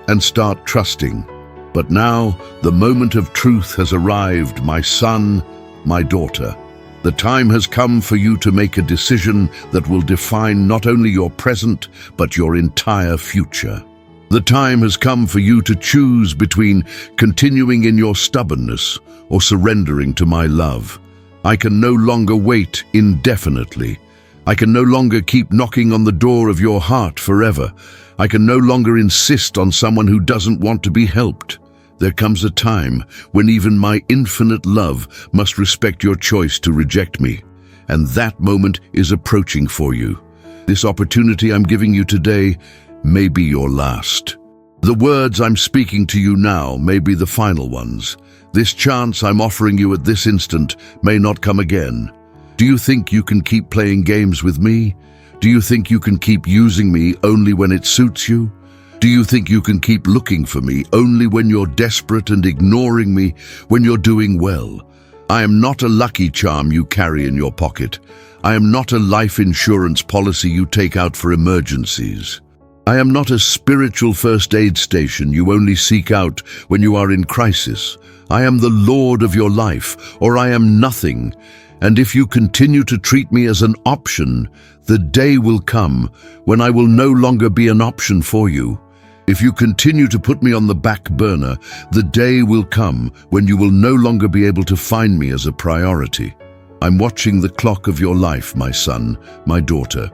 Speaker 1: and start trusting. But now the moment of truth has arrived, my son, my daughter. The time has come for you to make a decision that will define not only your present, but your entire future. The time has come for you to choose between continuing in your stubbornness or surrendering to my love. I can no longer wait indefinitely. I can no longer keep knocking on the door of your heart forever. I can no longer insist on someone who doesn't want to be helped. There comes a time when even my infinite love must respect your choice to reject me. And that moment is approaching for you. This opportunity I'm giving you today may be your last. The words I'm speaking to you now may be the final ones. This chance I'm offering you at this instant may not come again. Do you think you can keep playing games with me? Do you think you can keep using me only when it suits you? Do you think you can keep looking for me only when you're desperate and ignoring me when you're doing well? I am not a lucky charm you carry in your pocket. I am not a life insurance policy you take out for emergencies. I am not a spiritual first aid station you only seek out when you are in crisis. I am the Lord of your life, or I am nothing. And if you continue to treat me as an option, the day will come when I will no longer be an option for you. If you continue to put me on the back burner, the day will come when you will no longer be able to find me as a priority. I'm watching the clock of your life, my son, my daughter.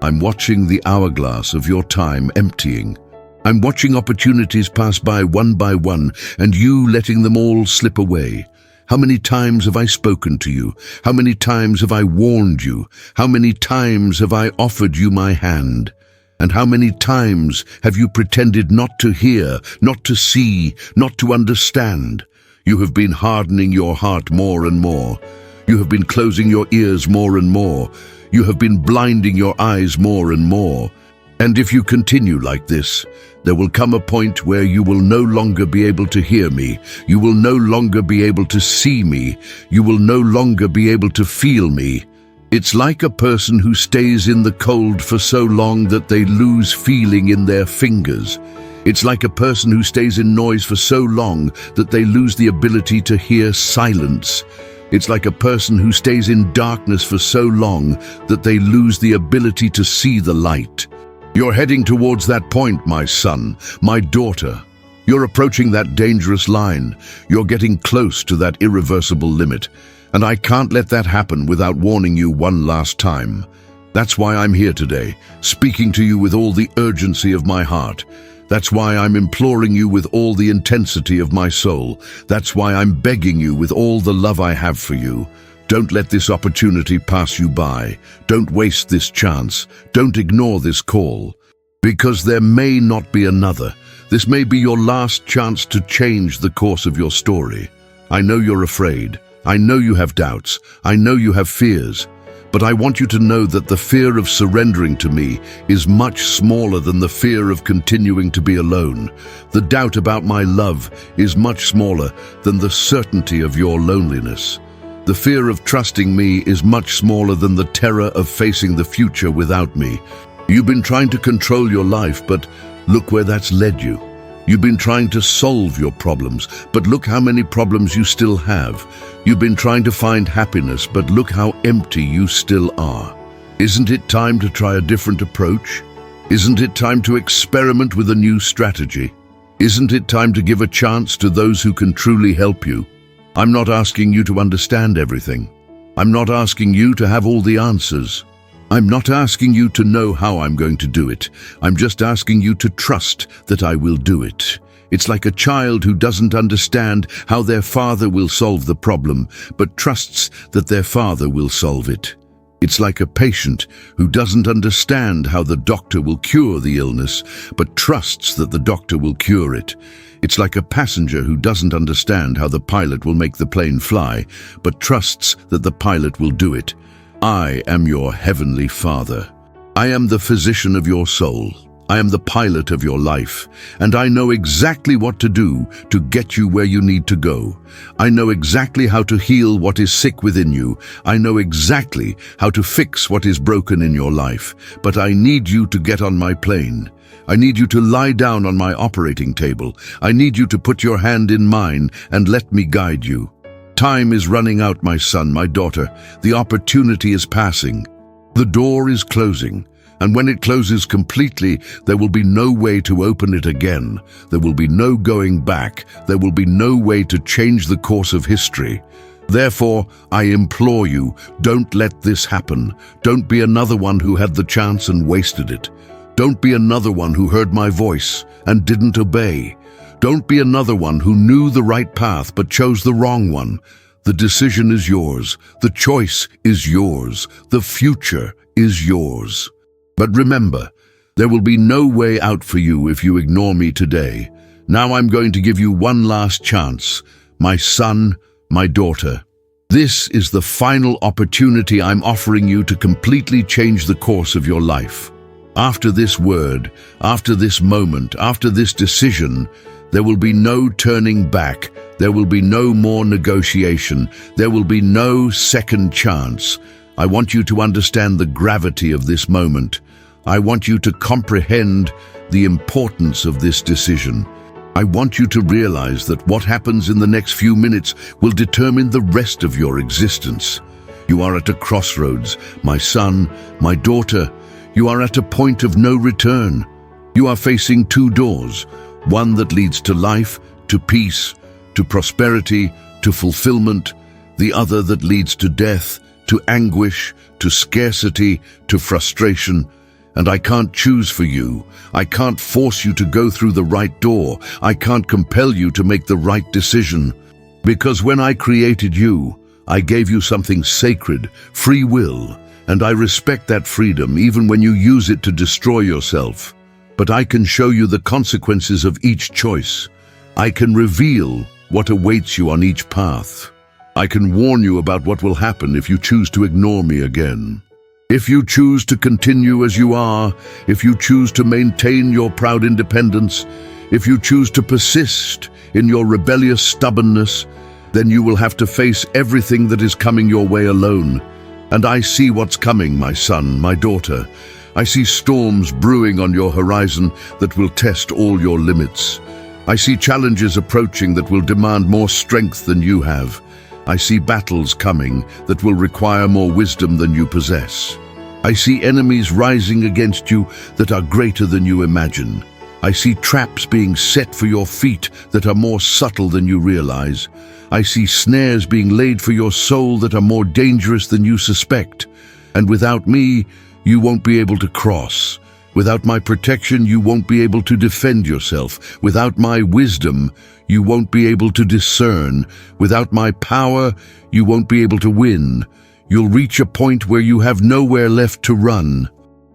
Speaker 1: I'm watching the hourglass of your time emptying. I'm watching opportunities pass by one, and you letting them all slip away. How many times have I spoken to you? How many times have I warned you? How many times have I offered you my hand? And how many times have you pretended not to hear, not to see, not to understand? You have been hardening your heart more and more. You have been closing your ears more and more. You have been blinding your eyes more and more. And if you continue like this, there will come a point where you will no longer be able to hear me. You will no longer be able to see me. You will no longer be able to feel me. It's like a person who stays in the cold for so long that they lose feeling in their fingers. It's like a person who stays in noise for so long that they lose the ability to hear silence. It's like a person who stays in darkness for so long that they lose the ability to see the light. You're heading towards that point, my son, my daughter. You're approaching that dangerous line. You're getting close to that irreversible limit. And I can't let that happen without warning you one last time. That's why I'm here today, speaking to you with all the urgency of my heart. That's why I'm imploring you with all the intensity of my soul. That's why I'm begging you with all the love I have for you. Don't let this opportunity pass you by. Don't waste this chance. Don't ignore this call. Because there may not be another. This may be your last chance to change the course of your story. I know you're afraid. I know you have doubts. I know you have fears. But I want you to know that the fear of surrendering to me is much smaller than the fear of continuing to be alone. The doubt about my love is much smaller than the certainty of your loneliness. The fear of trusting me is much smaller than the terror of facing the future without me. You've been trying to control your life, but look where that's led you. You've been trying to solve your problems, but look how many problems you still have. You've been trying to find happiness, but look how empty you still are. Isn't it time to try a different approach? Isn't it time to experiment with a new strategy? Isn't it time to give a chance to those who can truly help you? I'm not asking you to understand everything. I'm not asking you to have all the answers. I'm not asking you to know how I'm going to do it. I'm just asking you to trust that I will do it. It's like a child who doesn't understand how their father will solve the problem, but trusts that their father will solve it. It's like a patient who doesn't understand how the doctor will cure the illness, but trusts that the doctor will cure it. It's like a passenger who doesn't understand how the pilot will make the plane fly, but trusts that the pilot will do it. I am your heavenly Father. I am the physician of your soul. I am the pilot of your life, and I know exactly what to do to get you where you need to go. I know exactly how to heal what is sick within you. I know exactly how to fix what is broken in your life. But I need you to get on my plane. I need you to lie down on my operating table. I need you to put your hand in mine and let me guide you. Time is running out, my son, my daughter. The opportunity is passing. The door is closing. And when it closes completely, there will be no way to open it again. There will be no going back. There will be no way to change the course of history. Therefore, I implore you, don't let this happen. Don't be another one who had the chance and wasted it. Don't be another one who heard my voice and didn't obey. Don't be another one who knew the right path but chose the wrong one. The decision is yours. The choice is yours. The future is yours. But remember, there will be no way out for you if you ignore me today. Now I'm going to give you one last chance, my son, my daughter. This is the final opportunity I'm offering you to completely change the course of your life. After this word, after this moment, after this decision, there will be no turning back. There will be no more negotiation. There will be no second chance. I want you to understand the gravity of this moment. I want you to comprehend the importance of this decision. I want you to realize that what happens in the next few minutes will determine the rest of your existence. You are at a crossroads, my son, my daughter. You are at a point of no return. You are facing two doors, one that leads to life, to peace, to prosperity, to fulfillment, the other that leads to death, to anguish, to scarcity, to frustration. And I can't choose for you. I can't force you to go through the right door. I can't compel you to make the right decision. Because when I created you, I gave you something sacred, free will, and I respect that freedom even when you use it to destroy yourself. But I can show you the consequences of each choice. I can reveal what awaits you on each path. I can warn you about what will happen if you choose to ignore me again. If you choose to continue as you are, if you choose to maintain your proud independence, if you choose to persist in your rebellious stubbornness, then you will have to face everything that is coming your way alone. And I see what's coming, my son, my daughter. I see storms brewing on your horizon that will test all your limits. I see challenges approaching that will demand more strength than you have. I see battles coming that will require more wisdom than you possess. I see enemies rising against you that are greater than you imagine. I see traps being set for your feet that are more subtle than you realize. I see snares being laid for your soul that are more dangerous than you suspect. And without me, you won't be able to cross. Without my protection, you won't be able to defend yourself. Without my wisdom, you won't be able to discern. Without my power, you won't be able to win. You'll reach a point where you have nowhere left to run.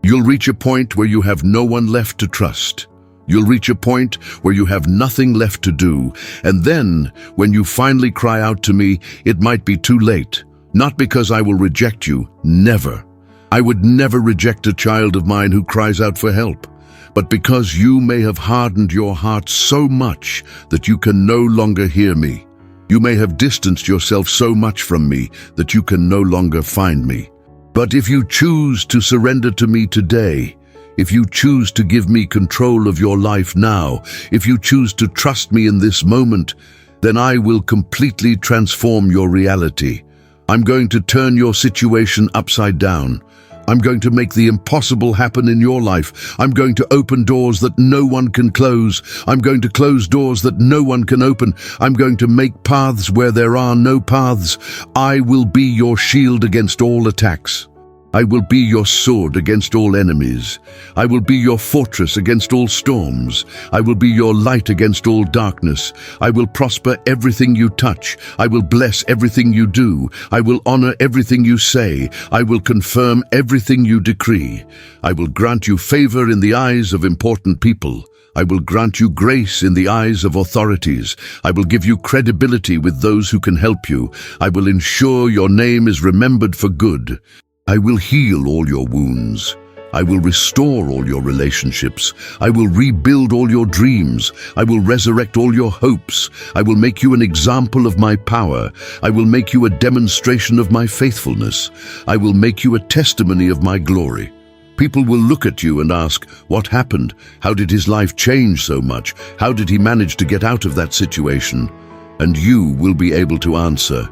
Speaker 1: You'll reach a point where you have no one left to trust. You'll reach a point where you have nothing left to do. And then, when you finally cry out to me, it might be too late. Not because I will reject you, never. I would never reject a child of mine who cries out for help. But because you may have hardened your heart so much that you can no longer hear me. You may have distanced yourself so much from me that you can no longer find me. But if you choose to surrender to me today, if you choose to give me control of your life now, if you choose to trust me in this moment, then I will completely transform your reality. I'm going to turn your situation upside down. I'm going to make the impossible happen in your life. I'm going to open doors that no one can close. I'm going to close doors that no one can open. I'm going to make paths where there are no paths. I will be your shield against all attacks. I will be your sword against all enemies. I will be your fortress against all storms. I will be your light against all darkness. I will prosper everything you touch. I will bless everything you do. I will honor everything you say. I will confirm everything you decree. I will grant you favor in the eyes of important people. I will grant you grace in the eyes of authorities. I will give you credibility with those who can help you. I will ensure your name is remembered for good. I will heal all your wounds. I will restore all your relationships. I will rebuild all your dreams. I will resurrect all your hopes. I will make you an example of my power. I will make you a demonstration of my faithfulness. I will make you a testimony of my glory. People will look at you and ask, what happened? How did his life change so much? How did he manage to get out of that situation? And you will be able to answer,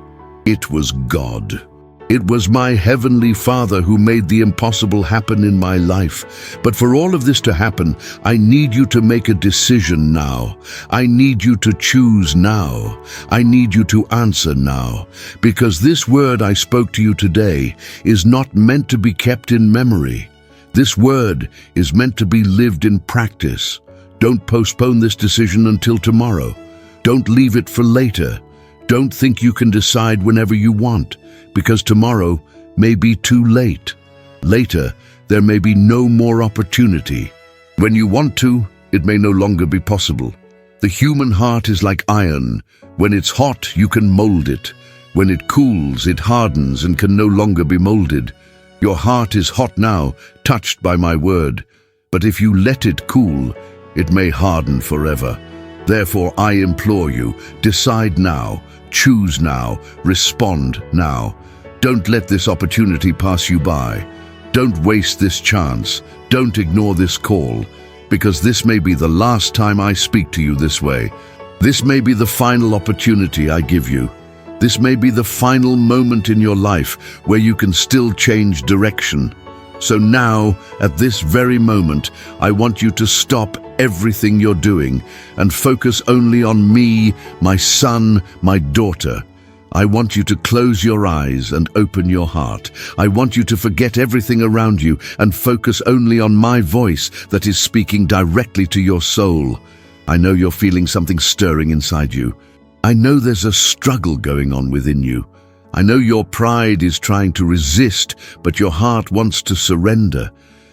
Speaker 1: it was God. It was my heavenly Father who made the impossible happen in my life. But for all of this to happen, I need you to make a decision now. I need you to choose now. I need you to answer now. Because this word I spoke to you today is not meant to be kept in memory. This word is meant to be lived in practice. Don't postpone this decision until tomorrow. Don't leave it for later. Don't think you can decide whenever you want, because tomorrow may be too late. Later, there may be no more opportunity. When you want to, it may no longer be possible. The human heart is like iron. When it's hot, you can mold it. When it cools, it hardens and can no longer be molded. Your heart is hot now, touched by my word. But if you let it cool, it may harden forever. Therefore, I implore you, decide now, choose now, respond now. Don't let this opportunity pass you by. Don't waste this chance. Don't ignore this call, because this may be the last time I speak to you this way. This may be the final opportunity I give you. This may be the final moment in your life where you can still change direction. So now, at this very moment, I want you to stop everything you're doing and focus only on me, my son, my daughter. I want you to close your eyes and open your heart. I want you to forget everything around you and focus only on my voice that is speaking directly to your soul. I know you're feeling something stirring inside you. I know there's a struggle going on within you. I know your pride is trying to resist, but your heart wants to surrender.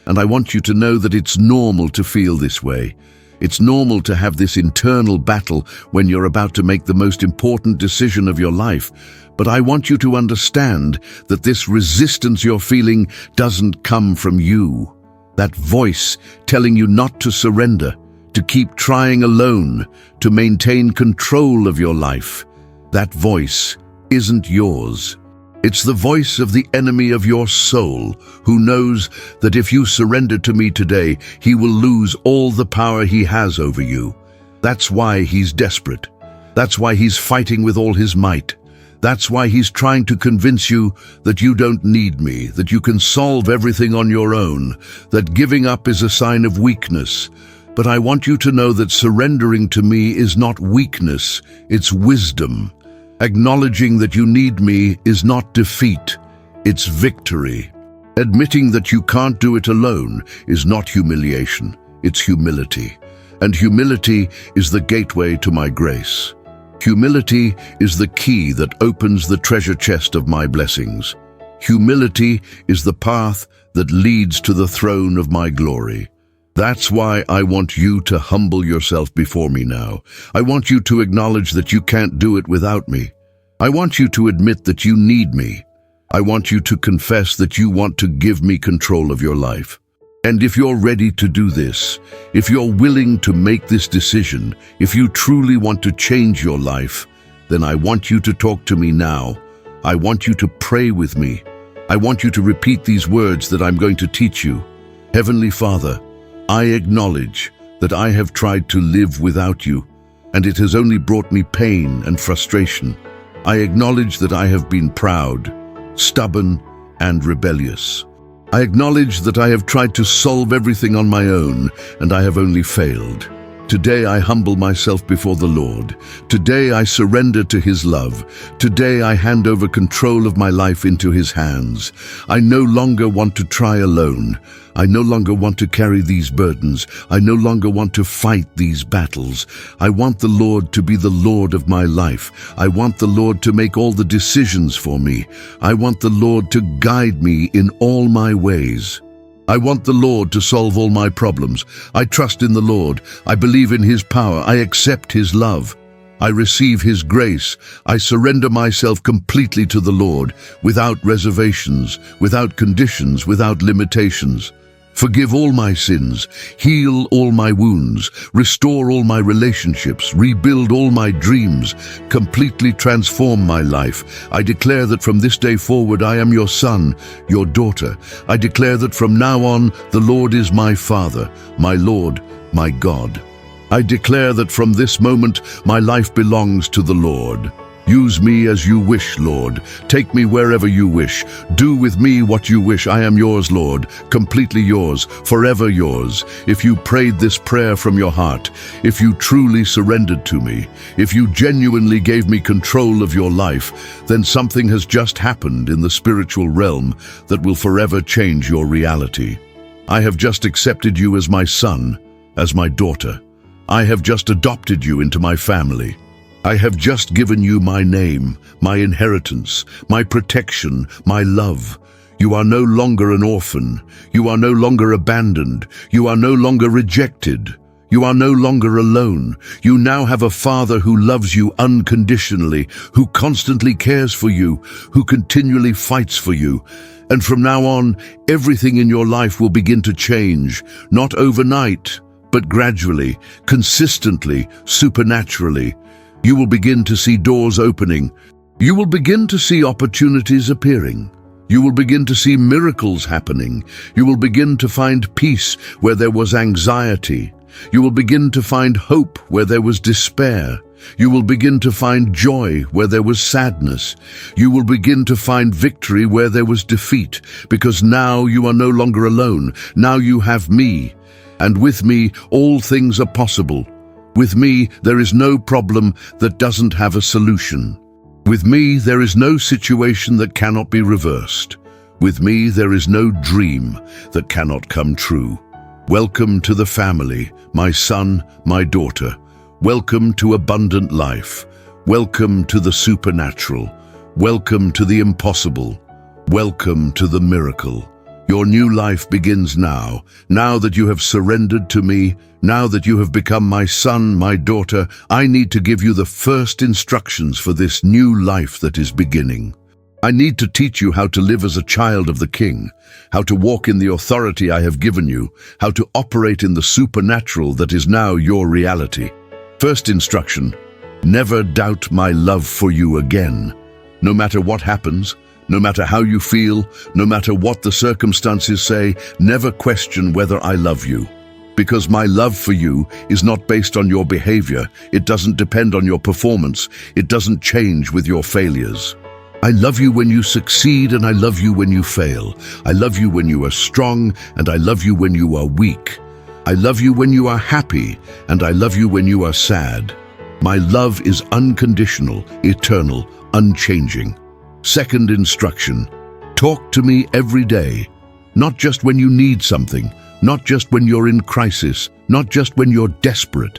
Speaker 1: And I want you to know that it's normal to feel this way. It's normal to have this internal battle when you're about to make the most important decision of your life. But I want you to understand that this resistance you're feeling doesn't come from you. That voice telling you not to surrender, to keep trying alone, to maintain control of your life, that voice isn't yours. It's the voice of the enemy of your soul, who knows that if you surrender to me today, he will lose all the power he has over you. That's why he's desperate. That's why he's fighting with all his might. That's why he's trying to convince you that you don't need me, that you can solve everything on your own, that giving up is a sign of weakness. But I want you to know that surrendering to me is not weakness, it's wisdom. Acknowledging that you need me is not defeat, it's victory. Admitting that you can't do it alone is not humiliation, it's humility. And humility is the gateway to my grace. Humility is the key that opens the treasure chest of my blessings. Humility is the path that leads to the throne of my glory. That's why I want you to humble yourself before me now. I want you to acknowledge that you can't do it without me. I want you to admit that you need me. I want you to confess that you want to give me control of your life. And if you're ready to do this, if you're willing to make this decision, if you truly want to change your life, then I want you to talk to me now. I want you to pray with me. I want you to repeat these words that I'm going to teach you. Heavenly Father, I acknowledge that I have tried to live without you, and it has only brought me pain and frustration. I acknowledge that I have been proud, stubborn, and rebellious. I acknowledge that I have tried to solve everything on my own, and I have only failed. Today I humble myself before the Lord. Today I surrender to His love. Today I hand over control of my life into His hands. I no longer want to try alone. I no longer want to carry these burdens. I no longer want to fight these battles. I want the Lord to be the Lord of my life. I want the Lord to make all the decisions for me. I want the Lord to guide me in all my ways. I want the Lord to solve all my problems. I trust in the Lord. I believe in His power. I accept His love. I receive His grace. I surrender myself completely to the Lord, without reservations, without conditions, without limitations. Forgive all my sins, heal all my wounds, restore all my relationships, rebuild all my dreams, completely transform my life. I declare that from this day forward I am your son, your daughter. I declare that from now on the Lord is my Father, my Lord, my God. I declare that from this moment my life belongs to the Lord. Use me as you wish, Lord. Take me wherever you wish. Do with me what you wish. I am yours, Lord, completely yours, forever yours. If you prayed this prayer from your heart, if you truly surrendered to me, if you genuinely gave me control of your life, then something has just happened in the spiritual realm that will forever change your reality. I have just accepted you as my son, as my daughter. I have just adopted you into my family. I have just given you my name, my inheritance, my protection, my love. You are no longer an orphan. You are no longer abandoned. You are no longer rejected. You are no longer alone. You now have a Father who loves you unconditionally, who constantly cares for you, who continually fights for you. And from now on, everything in your life will begin to change, not overnight, but gradually, consistently, supernaturally. You will begin to see doors opening. You will begin to see opportunities appearing. You will begin to see miracles happening. You will begin to find peace where there was anxiety. You will begin to find hope where there was despair. You will begin to find joy where there was sadness. You will begin to find victory where there was defeat, because now you are no longer alone. Now you have me, and with me all things are possible. With me, there is no problem that doesn't have a solution. With me, there is no situation that cannot be reversed. With me, there is no dream that cannot come true. Welcome to the family, my son, my daughter. Welcome to abundant life. Welcome to the supernatural. Welcome to the impossible. Welcome to the miracle. Your new life begins now that you have surrendered to me, now that you have become my son, my daughter. I need to give you the first instructions for this new life that is beginning. I need to teach you how to live as a child of the King, how to walk in the authority I have given you, how to operate in the supernatural that is now your reality. First instruction: never doubt my love for you again. No matter what happens, no matter how you feel, no matter what the circumstances say, never question whether I love you. Because my love for you is not based on your behavior. It doesn't depend on your performance. It doesn't change with your failures. I love you when you succeed, and I love you when you fail. I love you when you are strong, and I love you when you are weak. I love you when you are happy, and I love you when you are sad. My love is unconditional, eternal, unchanging. Second instruction: talk to me every day. Not just when you need something, not just when you're in crisis, not just when you're desperate.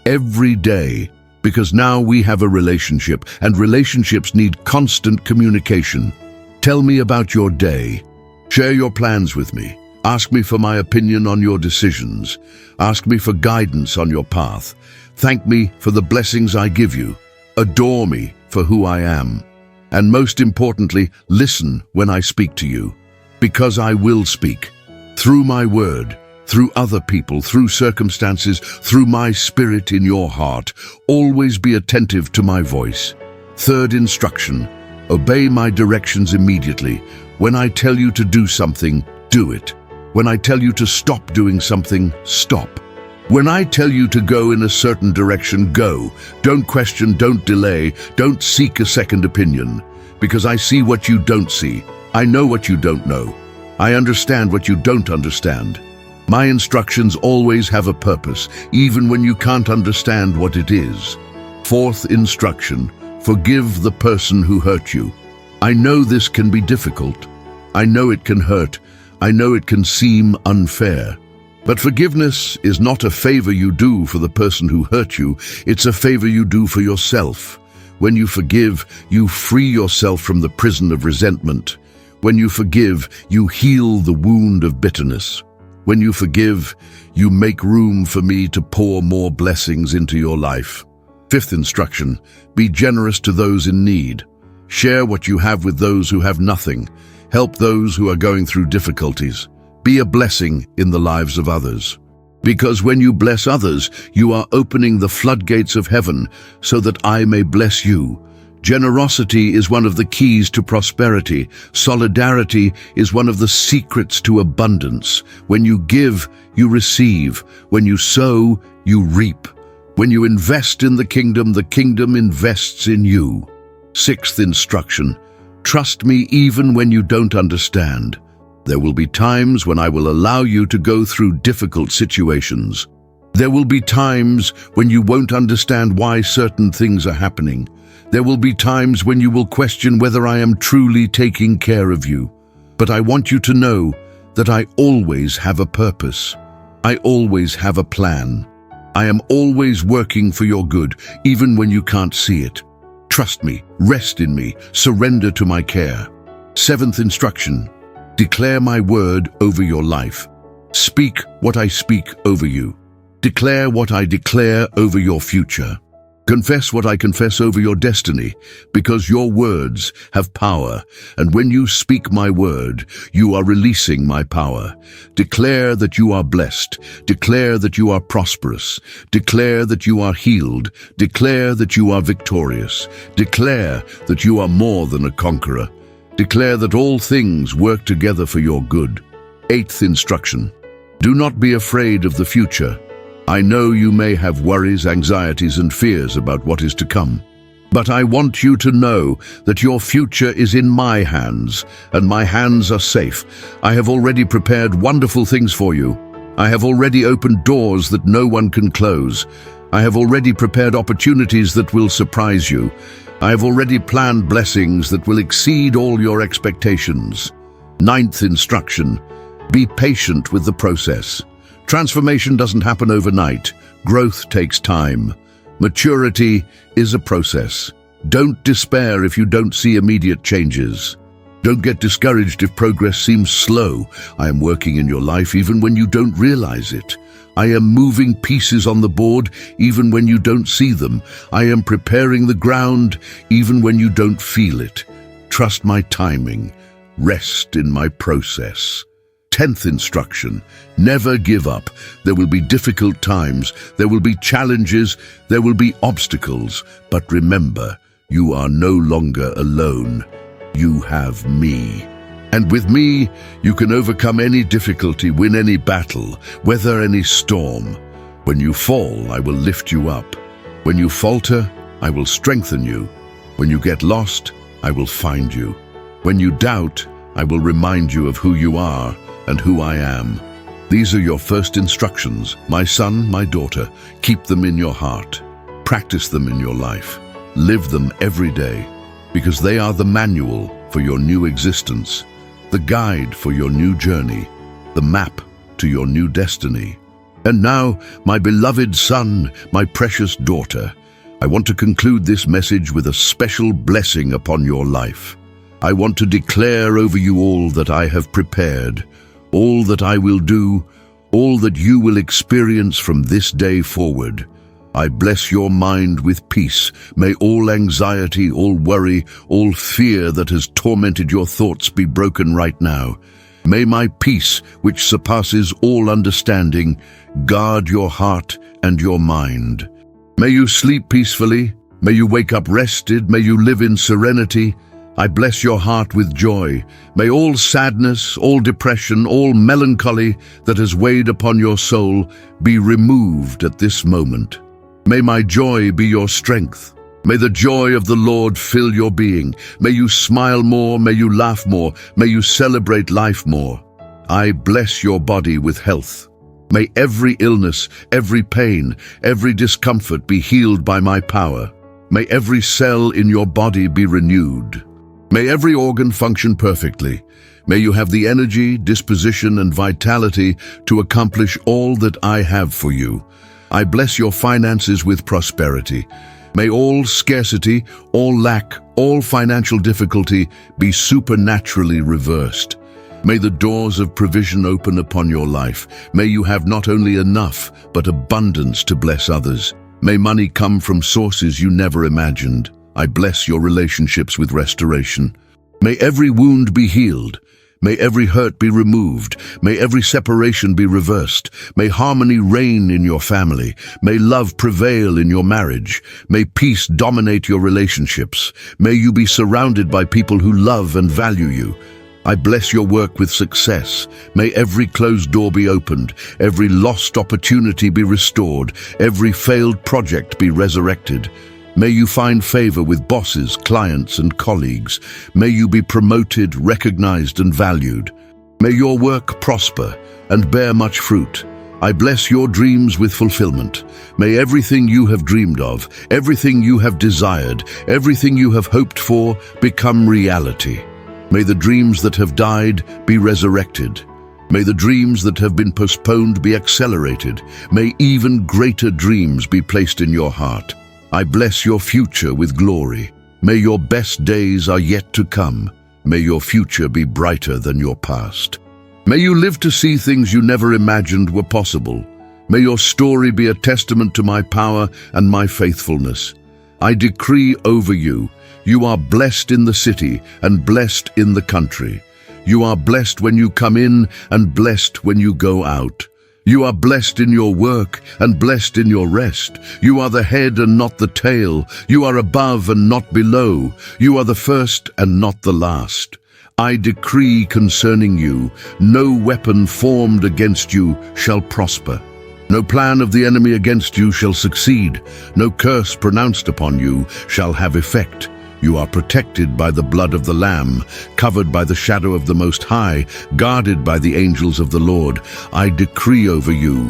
Speaker 1: Every day, because now we have a relationship, and relationships need constant communication. Tell me about your day. Share your plans with me. Ask me for my opinion on your decisions. Ask me for guidance on your path. Thank me for the blessings I give you. Adore me for who I am. And most importantly, listen when I speak to you. Because I will speak. Through my word, through other people, through circumstances, through my spirit in your heart. Always be attentive to my voice. Third instruction, obey my directions immediately. When I tell you to do something, do it. When I tell you to stop doing something, stop. When I tell you to go in a certain direction, go. Don't question, don't delay, don't seek a second opinion. Because I see what you don't see. I know what you don't know. I understand what you don't understand. My instructions always have a purpose, even when you can't understand what it is. Fourth instruction, forgive the person who hurt you. I know this can be difficult. I know it can hurt. I know it can seem unfair. But forgiveness is not a favor you do for the person who hurt you. It's a favor you do for yourself. When you forgive, you free yourself from the prison of resentment. When you forgive, you heal the wound of bitterness. When you forgive, you make room for me to pour more blessings into your life. Fifth instruction, be generous to those in need. Share what you have with those who have nothing. Help those who are going through difficulties. Be a blessing in the lives of others. Because when you bless others, you are opening the floodgates of heaven so that I may bless you. Generosity is one of the keys to prosperity. Solidarity is one of the secrets to abundance. When you give, you receive. When you sow, you reap. When you invest in the kingdom invests in you. Sixth instruction, trust me even when you don't understand. There will be times when I will allow you to go through difficult situations. There will be times when you won't understand why certain things are happening. There will be times when you will question whether I am truly taking care of you. But I want you to know that I always have a purpose. I always have a plan. I am always working for your good, even when you can't see it. Trust me, rest in me, surrender to my care. Seventh instruction, declare my word over your life. Speak what I speak over you. Declare what I declare over your future. Confess what I confess over your destiny, because your words have power, and when you speak my word, you are releasing my power. Declare that you are blessed. Declare that you are prosperous. Declare that you are healed. Declare that you are victorious. Declare that you are more than a conqueror. Declare that all things work together for your good. Eighth instruction, do not be afraid of the future. I know you may have worries, anxieties, and fears about what is to come. But I want you to know that your future is in my hands, and my hands are safe. I have already prepared wonderful things for you. I have already opened doors that no one can close. I have already prepared opportunities that will surprise you. I have already planned blessings that will exceed all your expectations. Ninth instruction, be patient with the process. Transformation doesn't happen overnight. Growth takes time. Maturity is a process. Don't despair if you don't see immediate changes. Don't get discouraged if progress seems slow. I am working in your life even when you don't realize it. I am moving pieces on the board even when you don't see them. I am preparing the ground even when you don't feel it. Trust my timing. Rest in my process. 10th instruction, never give up. There will be difficult times, there will be challenges, there will be obstacles, but remember, you are no longer alone. You have me. And with me, you can overcome any difficulty, win any battle, weather any storm. When you fall, I will lift you up. When you falter, I will strengthen you. When you get lost, I will find you. When you doubt, I will remind you of who you are and who I am. These are your first instructions, my son, my daughter. Keep them in your heart. Practice them in your life. Live them every day, because they are the manual for your new existence. the guide for your new journey, the map to your new destiny. And now, my beloved son, my precious daughter, I want to conclude this message with a special blessing upon your life. I want to declare over you all that I have prepared, all that I will do, all that you will experience from this day forward. I bless your mind with peace. May all anxiety, all worry, all fear that has tormented your thoughts be broken right now. May my peace, which surpasses all understanding, guard your heart and your mind. May you sleep peacefully. May you wake up rested. May you live in serenity. I bless your heart with joy. May all sadness, all depression, all melancholy that has weighed upon your soul be removed at this moment. May my joy be your strength. May the joy of the Lord fill your being. May you smile more, may you laugh more, may you celebrate life more. I bless your body with health. May every illness, every pain, every discomfort be healed by my power. May every cell in your body be renewed. May every organ function perfectly. May you have the energy, disposition, and vitality to accomplish all that I have for you. I bless your finances with prosperity. May all scarcity, all lack, all financial difficulty be supernaturally reversed. May the doors of provision open upon your life. May you have not only enough, but abundance to bless others. May money come from sources you never imagined. I bless your relationships with restoration. May every wound be healed. May every hurt be removed. May every separation be reversed. May harmony reign in your family. May love prevail in your marriage. May peace dominate your relationships. May you be surrounded by people who love and value you. I bless your work with success. May every closed door be opened, every lost opportunity be restored, every failed project be resurrected. May you find favor with bosses, clients, and colleagues. May you be promoted, recognized, and valued. May your work prosper and bear much fruit. I bless your dreams with fulfillment. May everything you have dreamed of, everything you have desired, everything you have hoped for become reality. May the dreams that have died be resurrected. May the dreams that have been postponed be accelerated. May even greater dreams be placed in your heart. I bless your future with glory. May your best days are yet to come. May your future be brighter than your past. May you live to see things you never imagined were possible. May your story be a testament to my power and my faithfulness. I decree over you, you are blessed in the city and blessed in the country. You are blessed when you come in and blessed when you go out. You are blessed in your work and blessed in your rest. You are the head and not the tail. You are above and not below. You are the first and not the last. I decree concerning you, no weapon formed against you shall prosper. No plan of the enemy against you shall succeed. No curse pronounced upon you shall have effect. You are protected by the blood of the Lamb, covered by the shadow of the Most High, guarded by the angels of the Lord. I decree over you,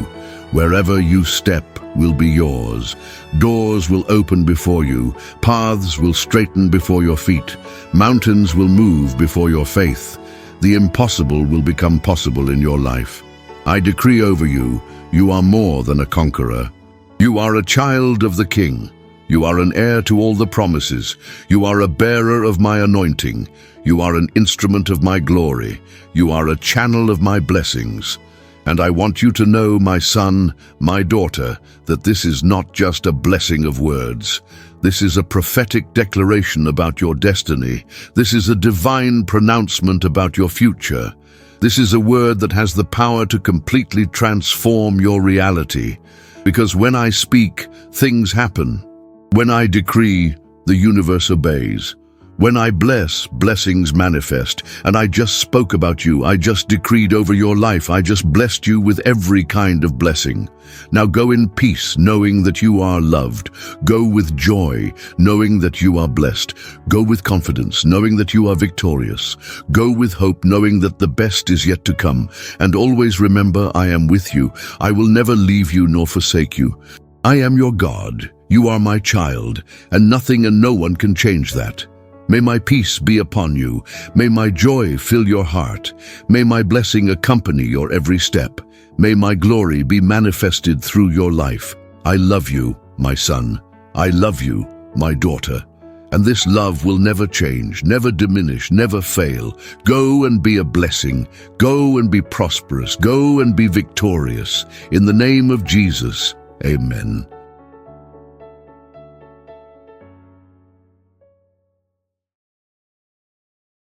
Speaker 1: wherever you step will be yours. Doors will open before you. Paths will straighten before your feet. Mountains will move before your faith. The impossible will become possible in your life. I decree over you, you are more than a conqueror. You are a child of the King. You are an heir to all the promises. You are a bearer of my anointing. You are an instrument of my glory. You are a channel of my blessings. And I want you to know, my son, my daughter, that this is not just a blessing of words. This is a prophetic declaration about your destiny. This is a divine pronouncement about your future. This is a word that has the power to completely transform your reality. Because when I speak, things happen. When I decree, the universe obeys. When I bless, blessings manifest. And I just spoke about you. I just decreed over your life. I just blessed you with every kind of blessing. Now go in peace, knowing that you are loved. Go with joy, knowing that you are blessed. Go with confidence, knowing that you are victorious. Go with hope, knowing that the best is yet to come. And always remember, I am with you. I will never leave you nor forsake you. I am your God. You are my child, and nothing and no one can change that. May my peace be upon you. May my joy fill your heart. May my blessing accompany your every step. May my glory be manifested through your life. I love you, my son. I love you, my daughter. And this love will never change, never diminish, never fail. Go and be a blessing. Go and be prosperous. Go and be victorious. In the name of Jesus, amen.